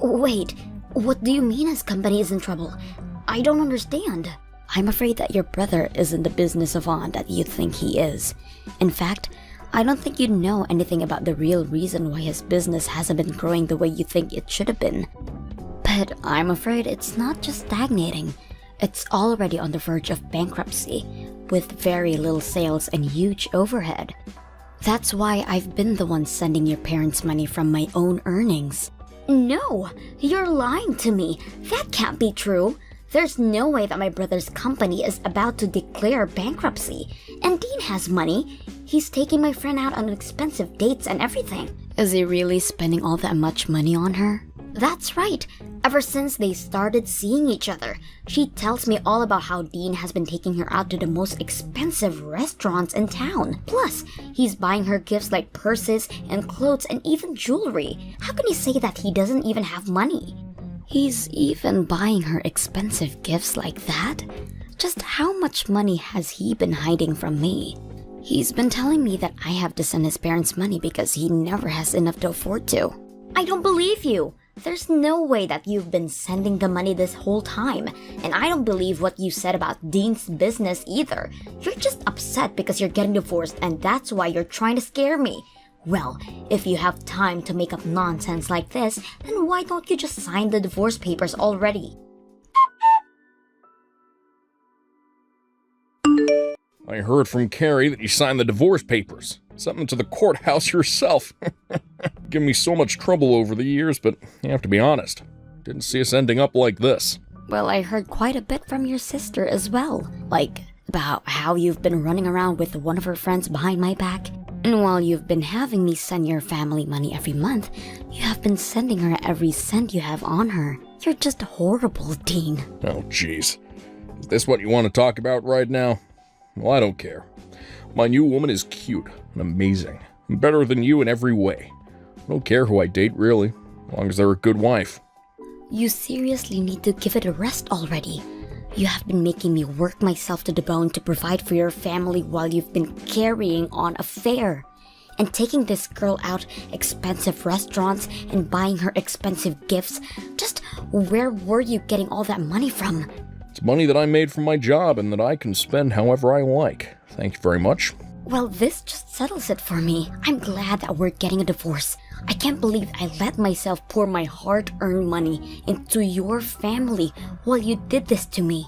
Wait, what do you mean his company is in trouble? I don't understand. I'm afraid that your brother isn't the business savant that you think he is. In fact, I don't think you know anything about the real reason why his business hasn't been growing the way you think it should have been. But I'm afraid it's not just stagnating. It's already on the verge of bankruptcy, with very little sales and huge overhead. That's why I've been the one sending your parents money from my own earnings. No, you're lying to me. That can't be true. There's no way that my brother's company is about to declare bankruptcy. And Dean has money. He's taking my friend out on expensive dates and everything. Is he really spending all that much money on her? That's right. Ever since they started seeing each other, she tells me all about how Dean has been taking her out to the most expensive restaurants in town. Plus, he's buying her gifts like purses and clothes and even jewelry. How can he say that he doesn't even have money? He's even buying her expensive gifts like that? Just how much money has he been hiding from me? He's been telling me that I have to send his parents money because he never has enough to afford to. I don't believe you. There's no way that you've been sending the money this whole time, and I don't believe what you said about Dean's business either. You're just upset because you're getting divorced and that's why you're trying to scare me. Well, if you have time to make up nonsense like this, then why don't you just sign the divorce papers already? I heard from Carrie that you signed the divorce papers. Something to the courthouse yourself. Given me so much trouble over the years, but you have to be honest. Didn't see us ending up like this. Well, I heard quite a bit from your sister as well. Like, about how you've been running around with one of her friends behind my back. And while you've been having me send your family money every month, you have been sending her every cent you have on her. You're just horrible, Dean. Oh, jeez. Is this what you want to talk about right now? Well, I don't care. My new woman is cute and amazing. And better than you in every way. I don't care who I date, really, as long as they're a good wife. You seriously need to give it a rest already. You have been making me work myself to the bone to provide for your family while you've been carrying on a fare. And taking this girl out expensive restaurants and buying her expensive gifts. Just where were you getting all that money from? It's money that I made from my job and that I can spend however I like. Thank you very much. Well, this just settles it for me. I'm glad that we're getting a divorce. I can't believe I let myself pour my hard-earned money into your family while you did this to me.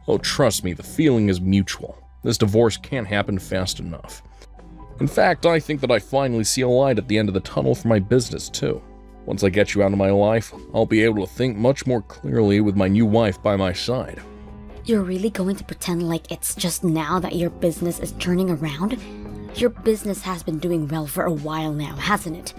Oh, trust me, the feeling is mutual. This divorce can't happen fast enough. In fact, I think that I finally see a light at the end of the tunnel for my business, too. Once I get you out of my life, I'll be able to think much more clearly with my new wife by my side. You're really going to pretend like it's just now that your business is turning around? Your business has been doing well for a while now, hasn't it?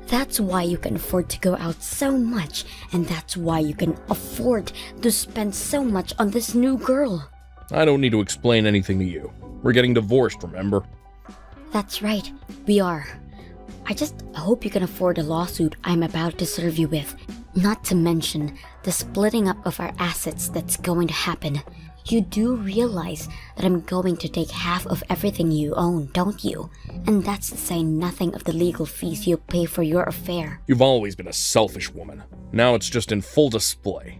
That's why you can afford to go out so much, and that's why you can afford to spend so much on this new girl. I don't need to explain anything to you. We're getting divorced, remember? That's right, we are. I just hope you can afford the lawsuit I'm about to serve you with. Not to mention the splitting up of our assets that's going to happen. You do realize that I'm going to take half of everything you own, don't you? And that's to say nothing of the legal fees you'll pay for your affair. You've always been a selfish woman. Now it's just in full display.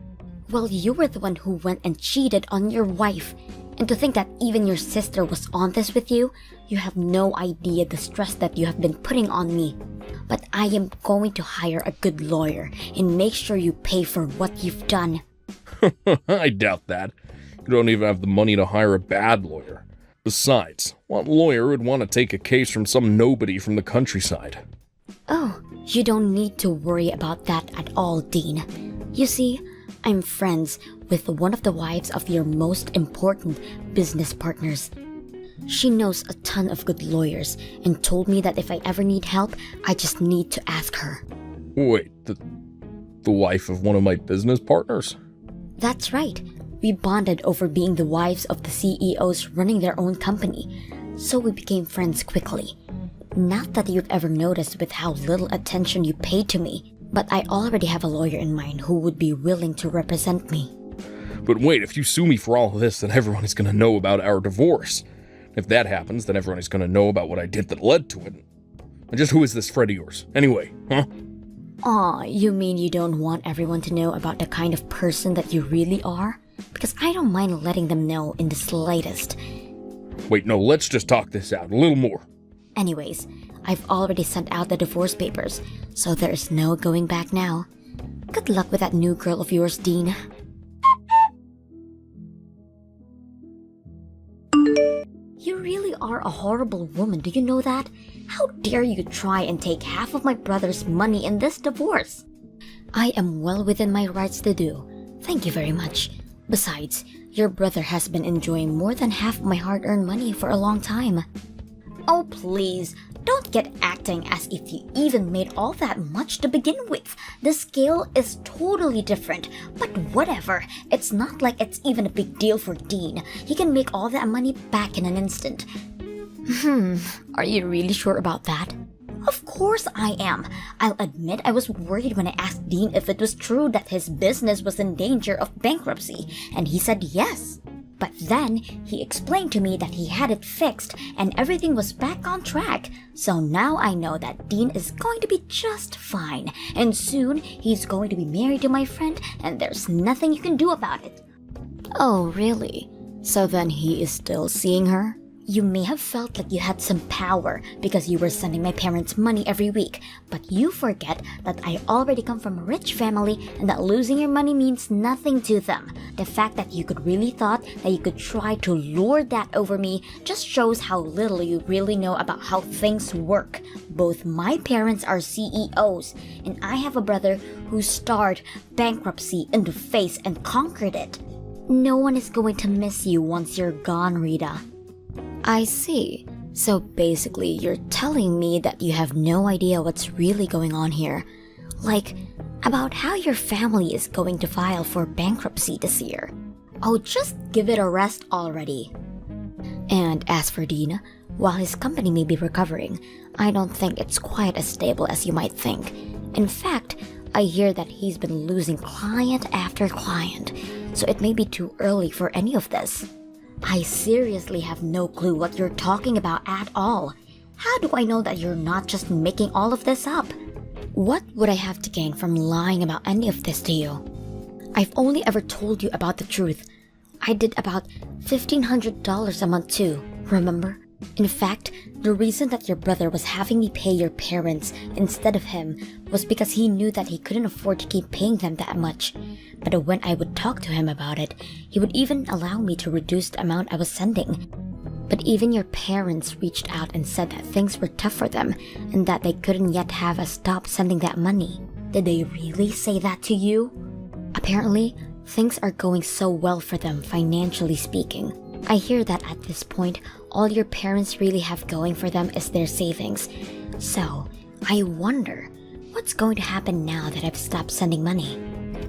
Well, you were the one who went and cheated on your wife. And to think that even your sister was on this with you, you have no idea the stress that you have been putting on me. But I am going to hire a good lawyer and make sure you pay for what you've done. I doubt that. You don't even have the money to hire a bad lawyer. Besides, what lawyer would want to take a case from some nobody from the countryside? Oh, you don't need to worry about that at all, Dean. You see, I'm friends with one of the wives of your most important business partners. She knows a ton of good lawyers and told me that if I ever need help, I just need to ask her. Wait, the wife of one of my business partners? That's right. We bonded over being the wives of the CEOs running their own company, so we became friends quickly. Not that you've ever noticed with how little attention you pay to me, but I already have a lawyer in mind who would be willing to represent me. But wait, if you sue me for all of this, then everyone is going to know about our divorce. If that happens, then everyone is going to know about what I did that led to it. And just who is this friend of yours, anyway, huh? Aw, you mean you don't want everyone to know about the kind of person that you really are? Because I don't mind letting them know in the slightest. Wait, no, let's just talk this out a little more. Anyways, I've already sent out the divorce papers, so there's no going back now. Good luck with that new girl of yours, Dean. You really are a horrible woman, do you know that? How dare you try and take half of my brother's money in this divorce? I am well within my rights to do. Thank you very much. Besides, your brother has been enjoying more than half my hard-earned money for a long time. Oh, please, don't get acting as if you even made all that much to begin with. The scale is totally different, but whatever. It's not like it's even a big deal for Dean. He can make all that money back in an instant. Are you really sure about that? Of course I am. I'll admit I was worried when I asked Dean if it was true that his business was in danger of bankruptcy, and he said yes. But then he explained to me that he had it fixed and everything was back on track. So now I know that Dean is going to be just fine, and soon he's going to be married to my friend, and there's nothing you can do about it. Oh, really? So then he is still seeing her? You may have felt like you had some power because you were sending my parents money every week, but you forget that I already come from a rich family and that losing your money means nothing to them. The fact that you could really thought that you could try to lord that over me just shows how little you really know about how things work. Both my parents are CEOs, and I have a brother who stared bankruptcy in the face and conquered it. No one is going to miss you once you're gone, Rita. I see. So basically, you're telling me that you have no idea what's really going on here. Like, about how your family is going to file for bankruptcy this year. Oh, just give it a rest already. And as for Dean, while his company may be recovering, I don't think it's quite as stable as you might think. In fact, I hear that he's been losing client after client, so it may be too early for any of this. I seriously have no clue what you're talking about at all. How do I know that you're not just making all of this up? What would I have to gain from lying about any of this to you? I've only ever told you about the truth. I did about $1,500 a month too, remember? In fact, the reason that your brother was having me pay your parents instead of him was because he knew that he couldn't afford to keep paying them that much. But when I would talk to him about it, he would even allow me to reduce the amount I was sending. But even your parents reached out and said that things were tough for them and that they couldn't yet have us stop sending that money. Did they really say that to you? Apparently, things are going so well for them financially speaking. I hear that at this point, all your parents really have going for them is their savings. So, I wonder, what's going to happen now that I've stopped sending money?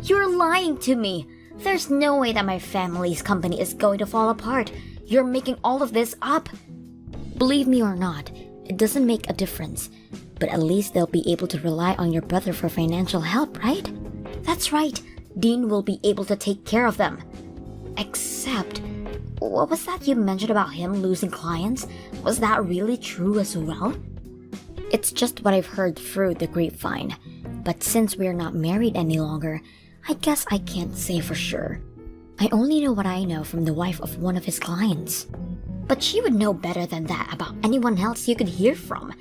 You're lying to me. There's no way that my family's company is going to fall apart. You're making all of this up. Believe me or not, it doesn't make a difference. But at least they'll be able to rely on your brother for financial help, right? That's right. Dean will be able to take care of them. Except, what was that you mentioned about him losing clients? Was that really true as well? It's just what I've heard through the grapevine. But since we're not married any longer, I guess I can't say for sure. I only know what I know from the wife of one of his clients. But she would know better than that about anyone else you could hear from.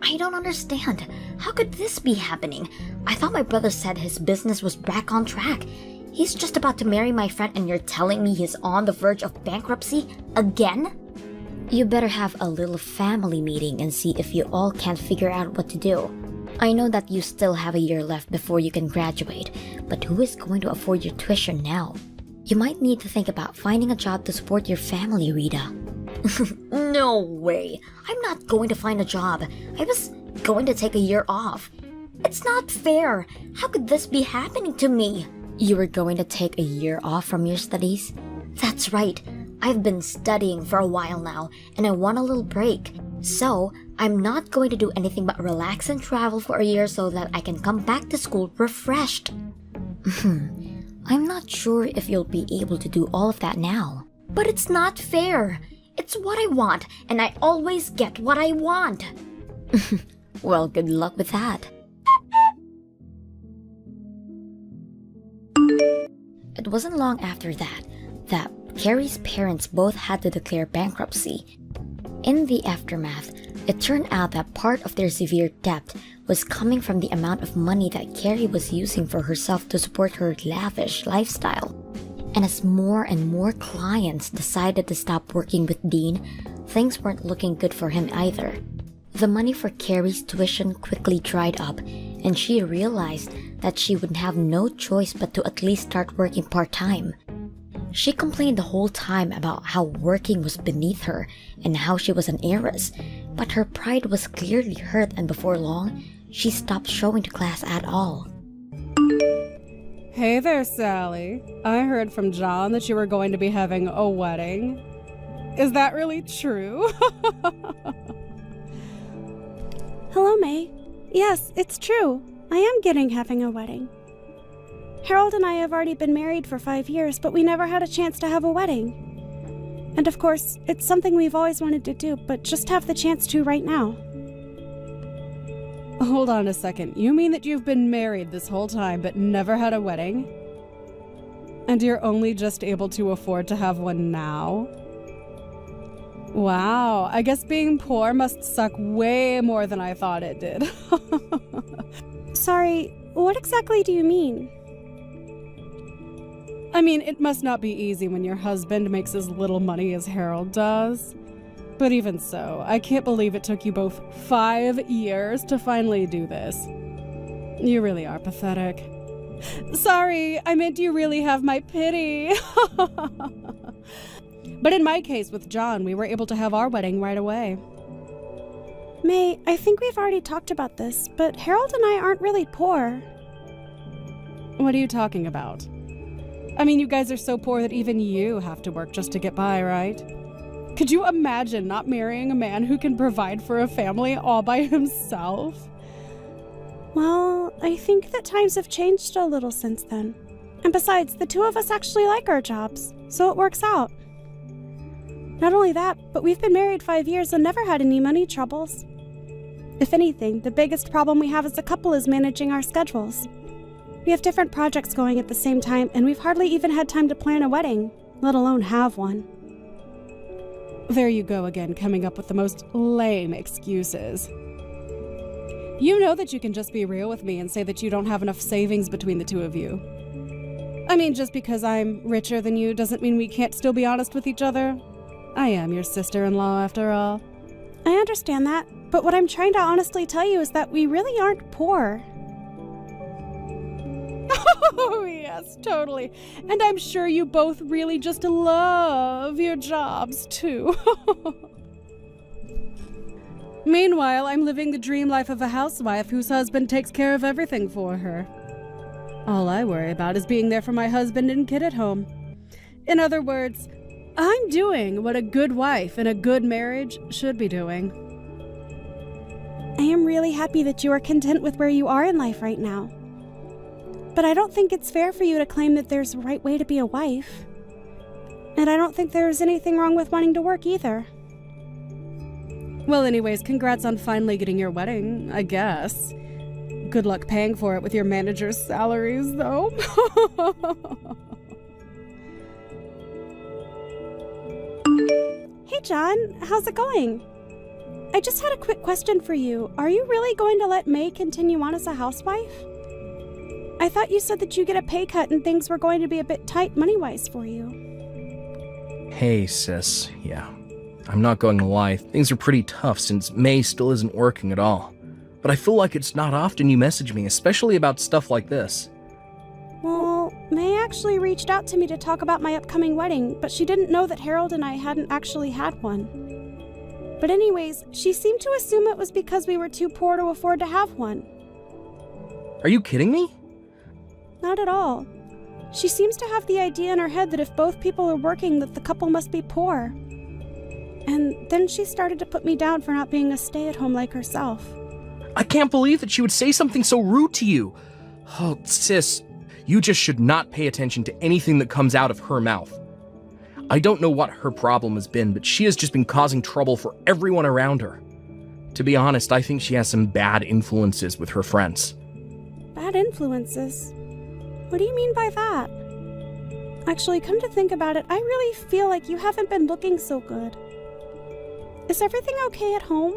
I don't understand. How could this be happening? I thought my brother said his business was back on track. He's just about to marry my friend and you're telling me he's on the verge of bankruptcy again? You better have a little family meeting and see if you all can't figure out what to do. I know that you still have a year left before you can graduate, but who is going to afford your tuition now? You might need to think about finding a job to support your family, Rita. No way. I'm not going to find a job. I was going to take a year off. It's not fair. How could this be happening to me? You were going to take a year off from your studies? That's right. I've been studying for a while now, and I want a little break. So, I'm not going to do anything but relax and travel for a year so that I can come back to school refreshed. I'm not sure if you'll be able to do all of that now. But it's not fair. It's what I want, and I always get what I want. Well, good luck with that. It wasn't long after that Carrie's parents both had to declare bankruptcy. In the aftermath, it turned out that part of their severe debt was coming from the amount of money that Carrie was using for herself to support her lavish lifestyle. And as more and more clients decided to stop working with Dean, things weren't looking good for him either. The money for Carrie's tuition quickly dried up, and she realized that she would have no choice but to at least start working part-time. She complained the whole time about how working was beneath her and how she was an heiress, but her pride was clearly hurt, and before long, she stopped showing to class at all. Hey there, Sally. I heard from John that you were going to be having a wedding. Is that really true? Hello, May. Yes, it's true. I am having a wedding. Harold and I have already been married for 5 years, but we never had a chance to have a wedding. And of course, it's something we've always wanted to do, but just have the chance to right now. Hold on a second. You mean that you've been married this whole time but never had a wedding? And you're only just able to afford to have one now? Wow, I guess being poor must suck way more than I thought it did. Sorry, what exactly do you mean? I mean, it must not be easy when your husband makes as little money as Harold does. But even so, I can't believe it took you both 5 years to finally do this. You really are pathetic. Sorry, I meant you really have my pity. But in my case with John, we were able to have our wedding right away. May, I think we've already talked about this, but Harold and I aren't really poor. What are you talking about? I mean, you guys are so poor that even you have to work just to get by, right? Could you imagine not marrying a man who can provide for a family all by himself? Well, I think that times have changed a little since then. And besides, the two of us actually like our jobs, so it works out. Not only that, but we've been married 5 years and never had any money troubles. If anything, the biggest problem we have as a couple is managing our schedules. We have different projects going at the same time, and we've hardly even had time to plan a wedding, let alone have one. There you go again, coming up with the most lame excuses. You know that you can just be real with me and say that you don't have enough savings between the two of you. I mean, just because I'm richer than you doesn't mean we can't still be honest with each other. I am your sister-in-law, after all. I understand that, but what I'm trying to honestly tell you is that we really aren't poor. Oh, yes, totally. And I'm sure you both really just love your jobs, too. Meanwhile, I'm living the dream life of a housewife whose husband takes care of everything for her. All I worry about is being there for my husband and kid at home. In other words, I'm doing what a good wife in a good marriage should be doing. I am really happy that you are content with where you are in life right now. But I don't think it's fair for you to claim that there's a right way to be a wife. And I don't think there's anything wrong with wanting to work either. Well, anyways, congrats on finally getting your wedding, I guess. Good luck paying for it with your manager's salaries, though. Hey, John, how's it going? I just had a quick question for you. Are you really going to let May continue on as a housewife? I thought you said that you get a pay cut and things were going to be a bit tight money-wise for you. Hey, sis. Yeah, I'm not going to lie. Things are pretty tough since May still isn't working at all. But I feel like it's not often you message me, especially about stuff like this. Well, May actually reached out to me to talk about my upcoming wedding, but she didn't know that Harold and I hadn't actually had one. But anyways, she seemed to assume it was because we were too poor to afford to have one. Are you kidding me? Not at all. She seems to have the idea in her head that if both people are working, that the couple must be poor. And then she started to put me down for not being a stay-at-home like herself. I can't believe that she would say something so rude to you. Oh, sis, you just should not pay attention to anything that comes out of her mouth. I don't know what her problem has been, but she has just been causing trouble for everyone around her. To be honest, I think she has some bad influences with her friends. Bad influences? What do you mean by that? Actually, come to think about it, I really feel like you haven't been looking so good. Is everything okay at home?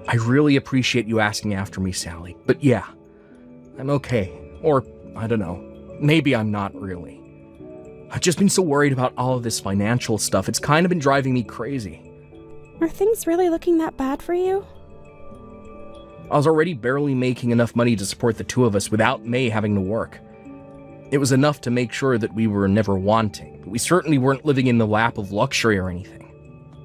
I really appreciate you asking after me, Sally. But yeah, I'm okay. Or, I don't know, maybe I'm not really. I've just been so worried about all of this financial stuff, it's kind of been driving me crazy. Are things really looking that bad for you? I was already barely making enough money to support the two of us without May having to work. It was enough to make sure that we were never wanting, but we certainly weren't living in the lap of luxury or anything.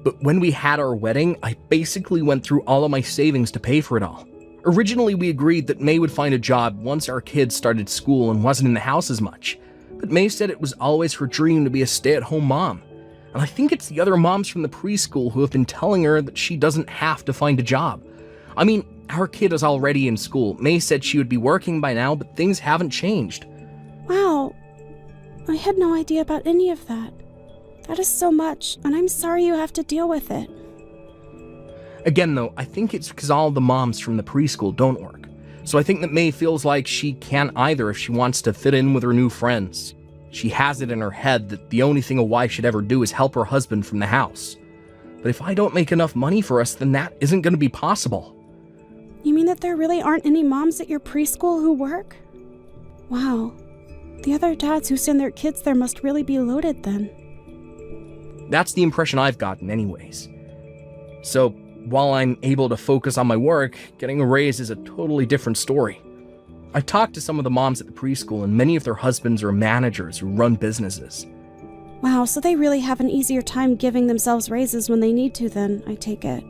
But when we had our wedding, I basically went through all of my savings to pay for it all. Originally, we agreed that May would find a job once our kids started school and wasn't in the house as much. But May said it was always her dream to be a stay-at-home mom. And I think it's the other moms from the preschool who have been telling her that she doesn't have to find a job. I mean, our kid is already in school. May said she would be working by now, but things haven't changed. Wow. I had no idea about any of that. That is so much, and I'm sorry you have to deal with it. Again, though, I think it's because all the moms from the preschool don't work. So I think that May feels like she can't either if she wants to fit in with her new friends. She has it in her head that the only thing a wife should ever do is help her husband from the house. But if I don't make enough money for us, then that isn't going to be possible. You mean that there really aren't any moms at your preschool who work? Wow. The other dads who send their kids there must really be loaded then. That's the impression I've gotten anyways. So, while I'm able to focus on my work, getting a raise is a totally different story. I've talked to some of the moms at the preschool, and many of their husbands are managers who run businesses. Wow, so they really have an easier time giving themselves raises when they need to then, I take it.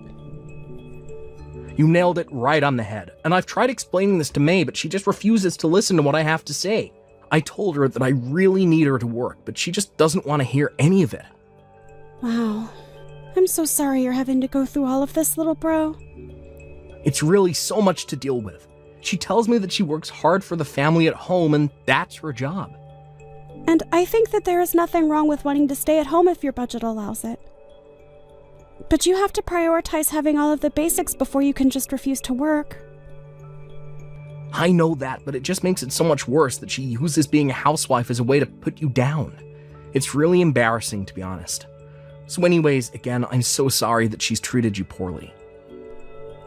You nailed it right on the head, and I've tried explaining this to May, but she just refuses to listen to what I have to say. I told her that I really need her to work, but she just doesn't want to hear any of it. Wow. I'm so sorry you're having to go through all of this, little bro. It's really so much to deal with. She tells me that she works hard for the family at home, and that's her job. And I think that there is nothing wrong with wanting to stay at home if your budget allows it. But you have to prioritize having all of the basics before you can just refuse to work. I know that, but it just makes it so much worse that she uses being a housewife as a way to put you down. It's really embarrassing, to be honest. So anyways, again, I'm so sorry that she's treated you poorly.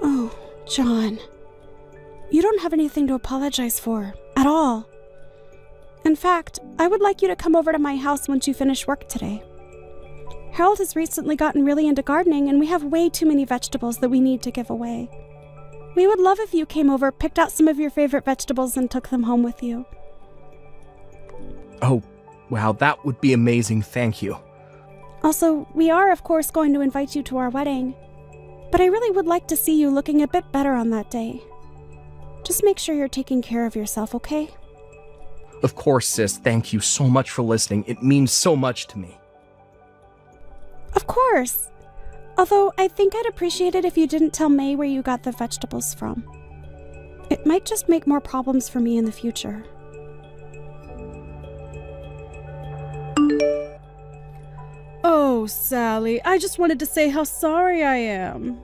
Oh, John. You don't have anything to apologize for, at all. In fact, I would like you to come over to my house once you finish work today. Harold has recently gotten really into gardening, and we have way too many vegetables that we need to give away. We would love if you came over, picked out some of your favorite vegetables, and took them home with you. Oh, wow, that would be amazing, thank you. Also, we are, of course, going to invite you to our wedding. But I really would like to see you looking a bit better on that day. Just make sure you're taking care of yourself, okay? Of course, sis, thank you so much for listening. It means so much to me. Of course! Although, I think I'd appreciate it if you didn't tell May where you got the vegetables from. It might just make more problems for me in the future. Oh, Sally, I just wanted to say how sorry I am.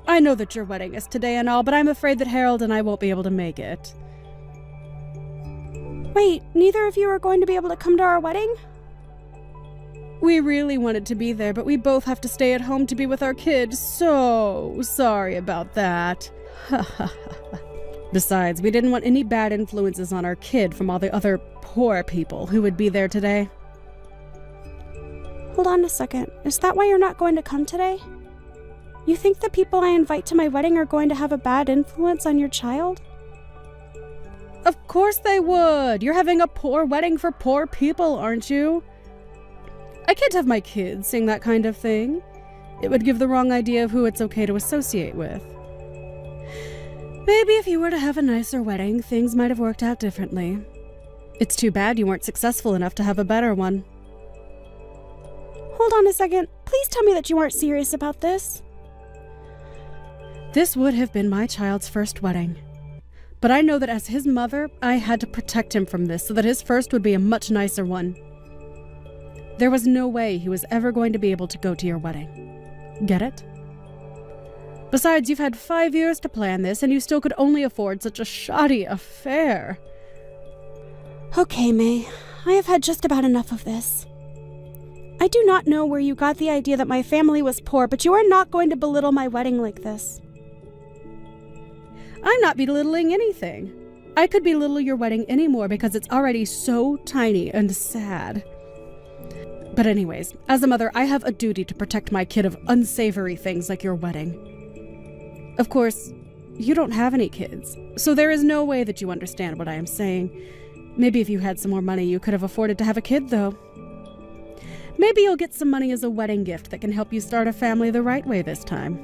I know that your wedding is today and all, but I'm afraid that Harold and I won't be able to make it. Wait, neither of you are going to be able to come to our wedding? We really wanted to be there, but we both have to stay at home to be with our kids. So sorry about that. Besides, we didn't want any bad influences on our kid from all the other poor people who would be there today. Hold on a second. Is that why you're not going to come today? You think the people I invite to my wedding are going to have a bad influence on your child? Of course they would. You're having a poor wedding for poor people, aren't you? I can't have my kids saying that kind of thing. It would give the wrong idea of who it's okay to associate with. Maybe if you were to have a nicer wedding, things might have worked out differently. It's too bad you weren't successful enough to have a better one. Hold on a second. Please tell me that you aren't serious about this. This would have been my child's first wedding. But I know that as his mother, I had to protect him from this so that his first would be a much nicer one. There was no way he was ever going to be able to go to your wedding. Get it? Besides, you've had 5 years to plan this, and you still could only afford such a shoddy affair. Okay, May. I have had just about enough of this. I do not know where you got the idea that my family was poor, but you are not going to belittle my wedding like this. I'm not belittling anything. I could belittle your wedding anymore because it's already so tiny and sad. But anyways, as a mother, I have a duty to protect my kid of unsavory things like your wedding. Of course, you don't have any kids, so there is no way that you understand what I am saying. Maybe if you had some more money, you could have afforded to have a kid, though. Maybe you'll get some money as a wedding gift that can help you start a family the right way this time.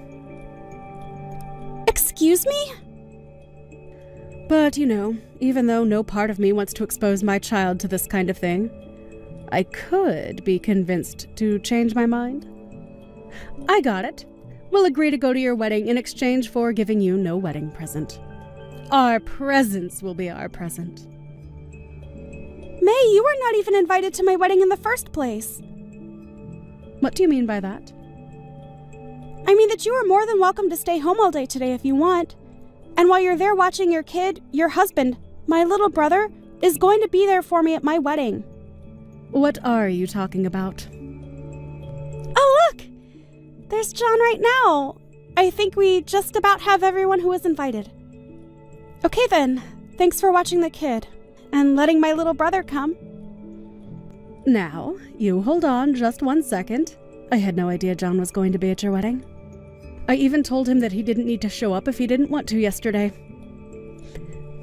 Excuse me? But, you know, even though no part of me wants to expose my child to this kind of thing, I could be convinced to change my mind. I got it. We'll agree to go to your wedding in exchange for giving you no wedding present. Our presents will be our present. May, you were not even invited to my wedding in the first place. What do you mean by that? I mean that you are more than welcome to stay home all day today if you want. And while you're there watching your kid, your husband, my little brother, is going to be there for me at my wedding. What are you talking about? Oh, look! There's John right now. I think we just about have everyone who was invited. Okay then, thanks for watching the kid and letting my little brother come. Now, you hold on just 1 second. I had no idea John was going to be at your wedding. I even told him that he didn't need to show up if he didn't want to yesterday.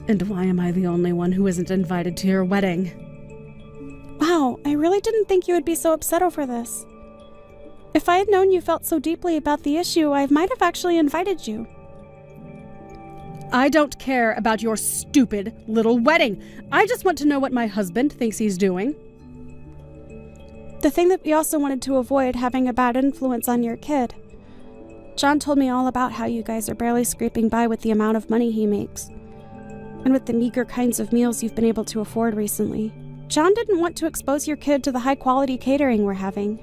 And why am I the only one who isn't invited to your wedding? Wow, I really didn't think you would be so upset over this. If I had known you felt so deeply about the issue, I might have actually invited you. I don't care about your stupid little wedding. I just want to know what my husband thinks he's doing. The thing that we also wanted to avoid having a bad influence on your kid. John told me all about how you guys are barely scraping by with the amount of money he makes, and with the meager kinds of meals you've been able to afford recently. John didn't want to expose your kid to the high-quality catering we're having.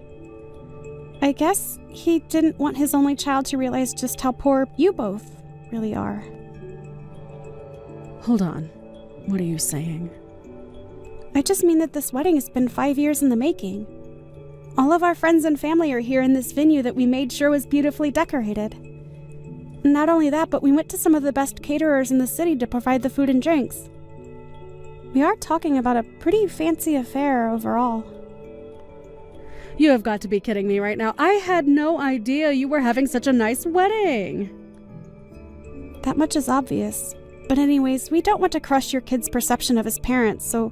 I guess he didn't want his only child to realize just how poor you both really are. Hold on. What are you saying? I just mean that this wedding has been 5 years in the making. All of our friends and family are here in this venue that we made sure was beautifully decorated. Not only that, but we went to some of the best caterers in the city to provide the food and drinks. We are talking about a pretty fancy affair overall. You have got to be kidding me right now. I had no idea you were having such a nice wedding. That much is obvious. But anyways, we don't want to crush your kid's perception of his parents, so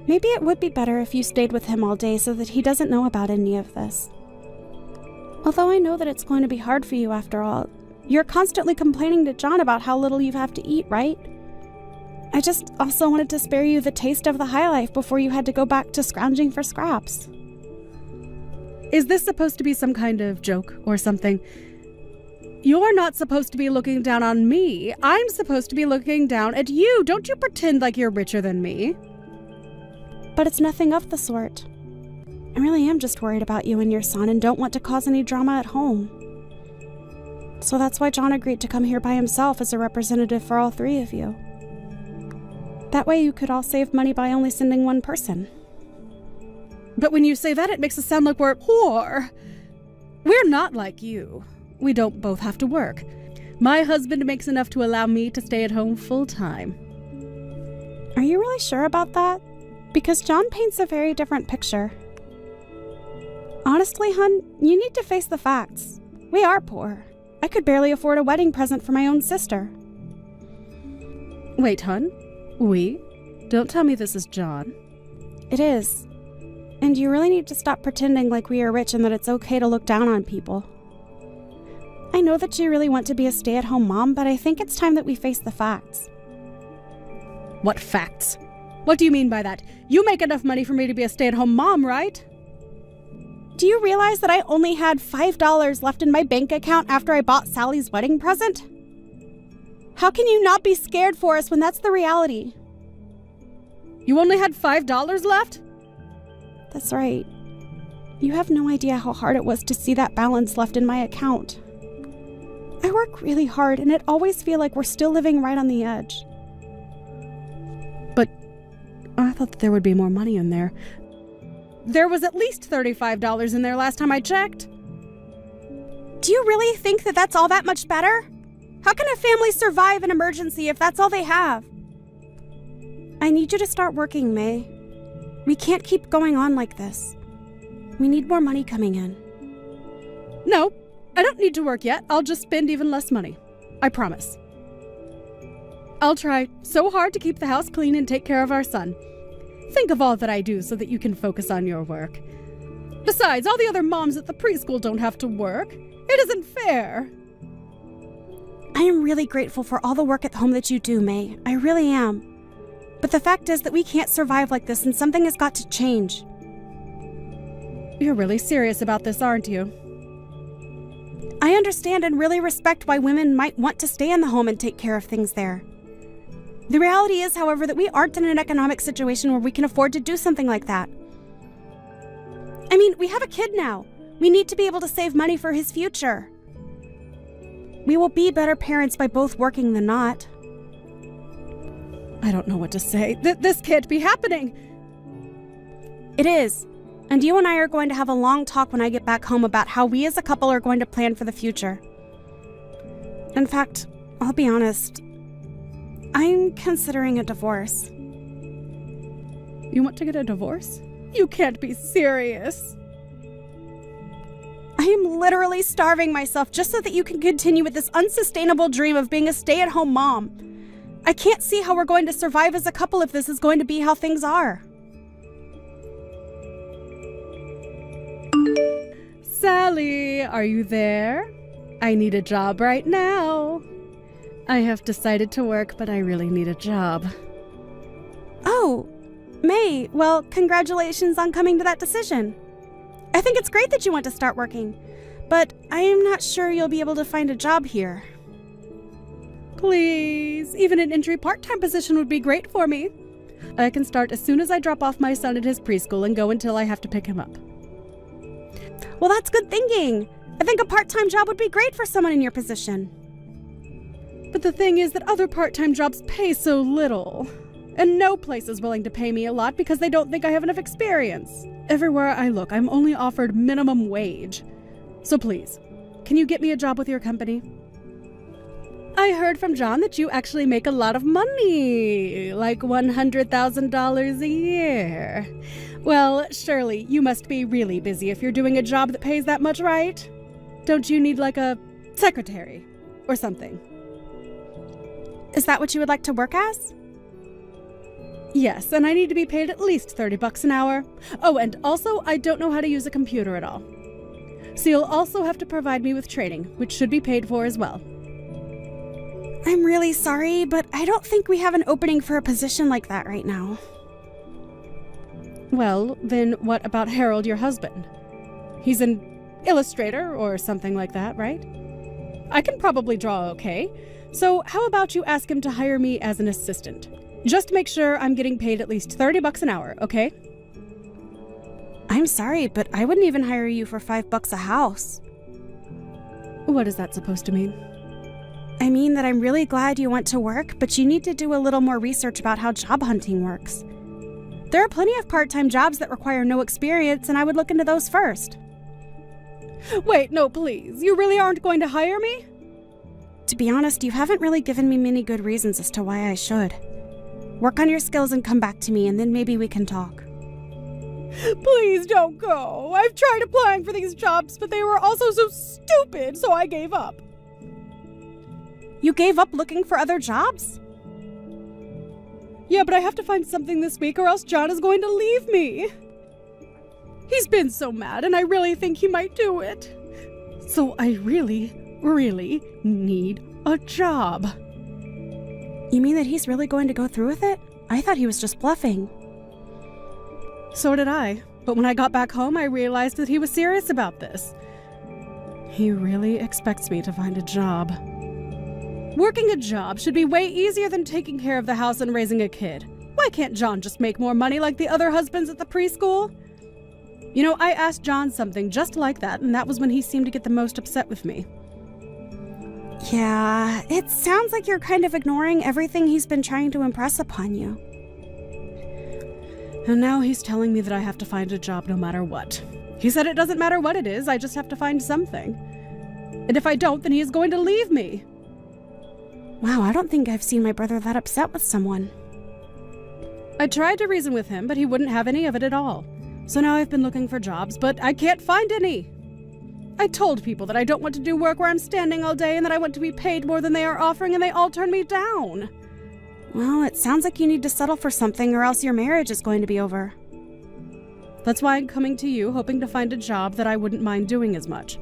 maybe it would be better if you stayed with him all day so that he doesn't know about any of this. Although I know that it's going to be hard for you after all. You're constantly complaining to John about how little you have to eat, right? I just also wanted to spare you the taste of the high life before you had to go back to scrounging for scraps. Is this supposed to be some kind of joke or something? You're not supposed to be looking down on me. I'm supposed to be looking down at you. Don't you pretend like you're richer than me. But it's nothing of the sort. I really am just worried about you and your son and don't want to cause any drama at home. So that's why John agreed to come here by himself as a representative for all three of you. That way you could all save money by only sending one person. But when you say that, it makes us sound like we're poor. We're not like you. We don't both have to work. My husband makes enough to allow me to stay at home full time. Are you really sure about that? Because John paints a very different picture. Honestly, hun, you need to face the facts. We are poor. I could barely afford a wedding present for my own sister. Wait, hun? We? Don't tell me this is John. It is. And you really need to stop pretending like we are rich and that it's okay to look down on people. I know that you really want to be a stay-at-home mom, but I think it's time that we face the facts. What facts? What do you mean by that? You make enough money for me to be a stay-at-home mom, right? Do you realize that I only had $5 left in my bank account after I bought Sally's wedding present? How can you not be scared for us when that's the reality? You only had $5 left? That's right. You have no idea how hard it was to see that balance left in my account. I work really hard, and it always feels like we're still living right on the edge. But I thought that there would be more money in there. There was at least $35 in there last time I checked. Do you really think that that's all that much better? How can a family survive an emergency if that's all they have? I need you to start working, May. We can't keep going on like this. We need more money coming in. No, I don't need to work yet. I'll just spend even less money. I promise. I'll try so hard to keep the house clean and take care of our son. Think of all that I do so that you can focus on your work. Besides, all the other moms at the preschool don't have to work. It isn't fair. I am really grateful for all the work at home that you do, May. I really am. But the fact is that we can't survive like this and something has got to change. You're really serious about this, aren't you? I understand and really respect why women might want to stay in the home and take care of things there. The reality is, however, that we aren't in an economic situation where we can afford to do something like that. I mean, we have a kid now. We need to be able to save money for his future. We will be better parents by both working than not. I don't know what to say. This can't be happening. It is. And you and I are going to have a long talk when I get back home about how we as a couple are going to plan for the future. In fact, I'll be honest, I'm considering a divorce. You want to get a divorce? You can't be serious. I am literally starving myself just so that you can continue with this unsustainable dream of being a stay-at-home mom. I can't see how we're going to survive as a couple if this is going to be how things are. Sally, are you there? I need a job right now. I have decided to work, but I really need a job. Oh, May, well, congratulations on coming to that decision. I think it's great that you want to start working, but I am not sure you'll be able to find a job here. Please, even an entry part-time position would be great for me. I can start as soon as I drop off my son at his preschool and go until I have to pick him up. Well, that's good thinking. I think a part-time job would be great for someone in your position. But the thing is that other part-time jobs pay so little. And no place is willing to pay me a lot because they don't think I have enough experience. Everywhere I look, I'm only offered minimum wage. So please, can you get me a job with your company? I heard from John that you actually make a lot of money, like $100,000 a year. Well, surely you must be really busy if you're doing a job that pays that much, right? Don't you need like a secretary or something? Is that what you would like to work as? Yes, and I need to be paid at least $30 an hour. Oh, and also I don't know how to use a computer at all. So you'll also have to provide me with training, which should be paid for as well. I'm really sorry, but I don't think we have an opening for a position like that right now. Well, then what about Harold, your husband? He's an illustrator or something like that, right? I can probably draw okay. So how about you ask him to hire me as an assistant? Just make sure I'm getting paid at least $30 an hour, okay? I'm sorry, but I wouldn't even hire you for $5 a house. What is that supposed to mean? I mean that I'm really glad you want to work, but you need to do a little more research about how job hunting works. There are plenty of part-time jobs that require no experience, and I would look into those first. Wait, no, please. You really aren't going to hire me? To be honest, you haven't really given me many good reasons as to why I should. Work on your skills and come back to me, and then maybe we can talk. Please don't go. I've tried applying for these jobs, but they were also so stupid, so I gave up. You gave up looking for other jobs? Yeah, but I have to find something this week or else John is going to leave me. He's been so mad, and I really think he might do it. So I really need a job. You mean that he's really going to go through with it? I thought he was just bluffing. So did I. But when I got back home, I realized that he was serious about this. He really expects me to find a job. Working a job should be way easier than taking care of the house and raising a kid. Why can't John just make more money like the other husbands at the preschool? You know, I asked John something just like that, and that was when he seemed to get the most upset with me. Yeah, it sounds like you're kind of ignoring everything he's been trying to impress upon you. And now he's telling me that I have to find a job no matter what. He said it doesn't matter what it is, I just have to find something. And if I don't, then he is going to leave me. Wow, I don't think I've seen my brother that upset with someone. I tried to reason with him, but he wouldn't have any of it at all. So now I've been looking for jobs, but I can't find any. I told people that I don't want to do work where I'm standing all day and that I want to be paid more than they are offering, and they all turn me down. Well, it sounds like you need to settle for something or else your marriage is going to be over. That's why I'm coming to you, hoping to find a job that I wouldn't mind doing as much.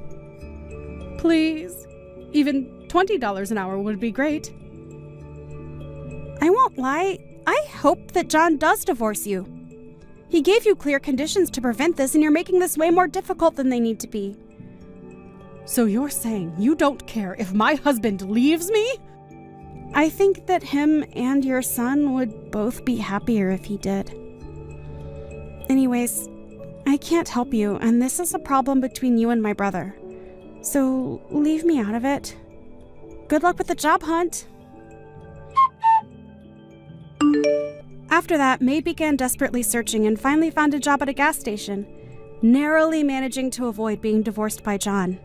Please. Even $20 an hour would be great. I won't lie, I hope that John does divorce you. He gave you clear conditions to prevent this, and you're making this way more difficult than they need to be. So you're saying you don't care if my husband leaves me? I think that him and your son would both be happier if he did. Anyways, I can't help you, and this is a problem between you and my brother. So leave me out of it. Good luck with the job hunt. After that, May began desperately searching and finally found a job at a gas station. narrowly managing to avoid being divorced by John.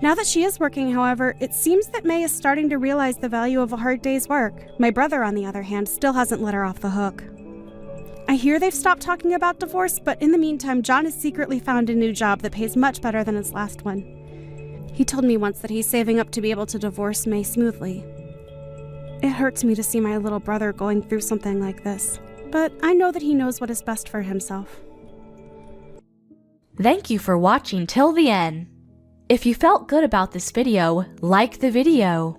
Now that she is working, however, it seems that May is starting to realize the value of a hard day's work. My brother, on the other hand, still hasn't let her off the hook. I hear they've stopped talking about divorce, but in the meantime, John has secretly found a new job that pays much better than his last one. He told me once that he's saving up to be able to divorce May smoothly. It hurts me to see my little brother going through something like this, but I know that he knows what is best for himself. Thank you for watching till the end. If you felt good about this video, like the video.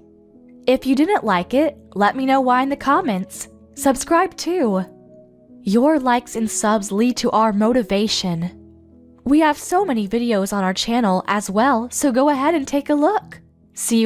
If you didn't like it, let me know why in the comments. Subscribe too. Your likes and subs lead to our motivation. We have so many videos on our channel as well, so go ahead and take a look. See you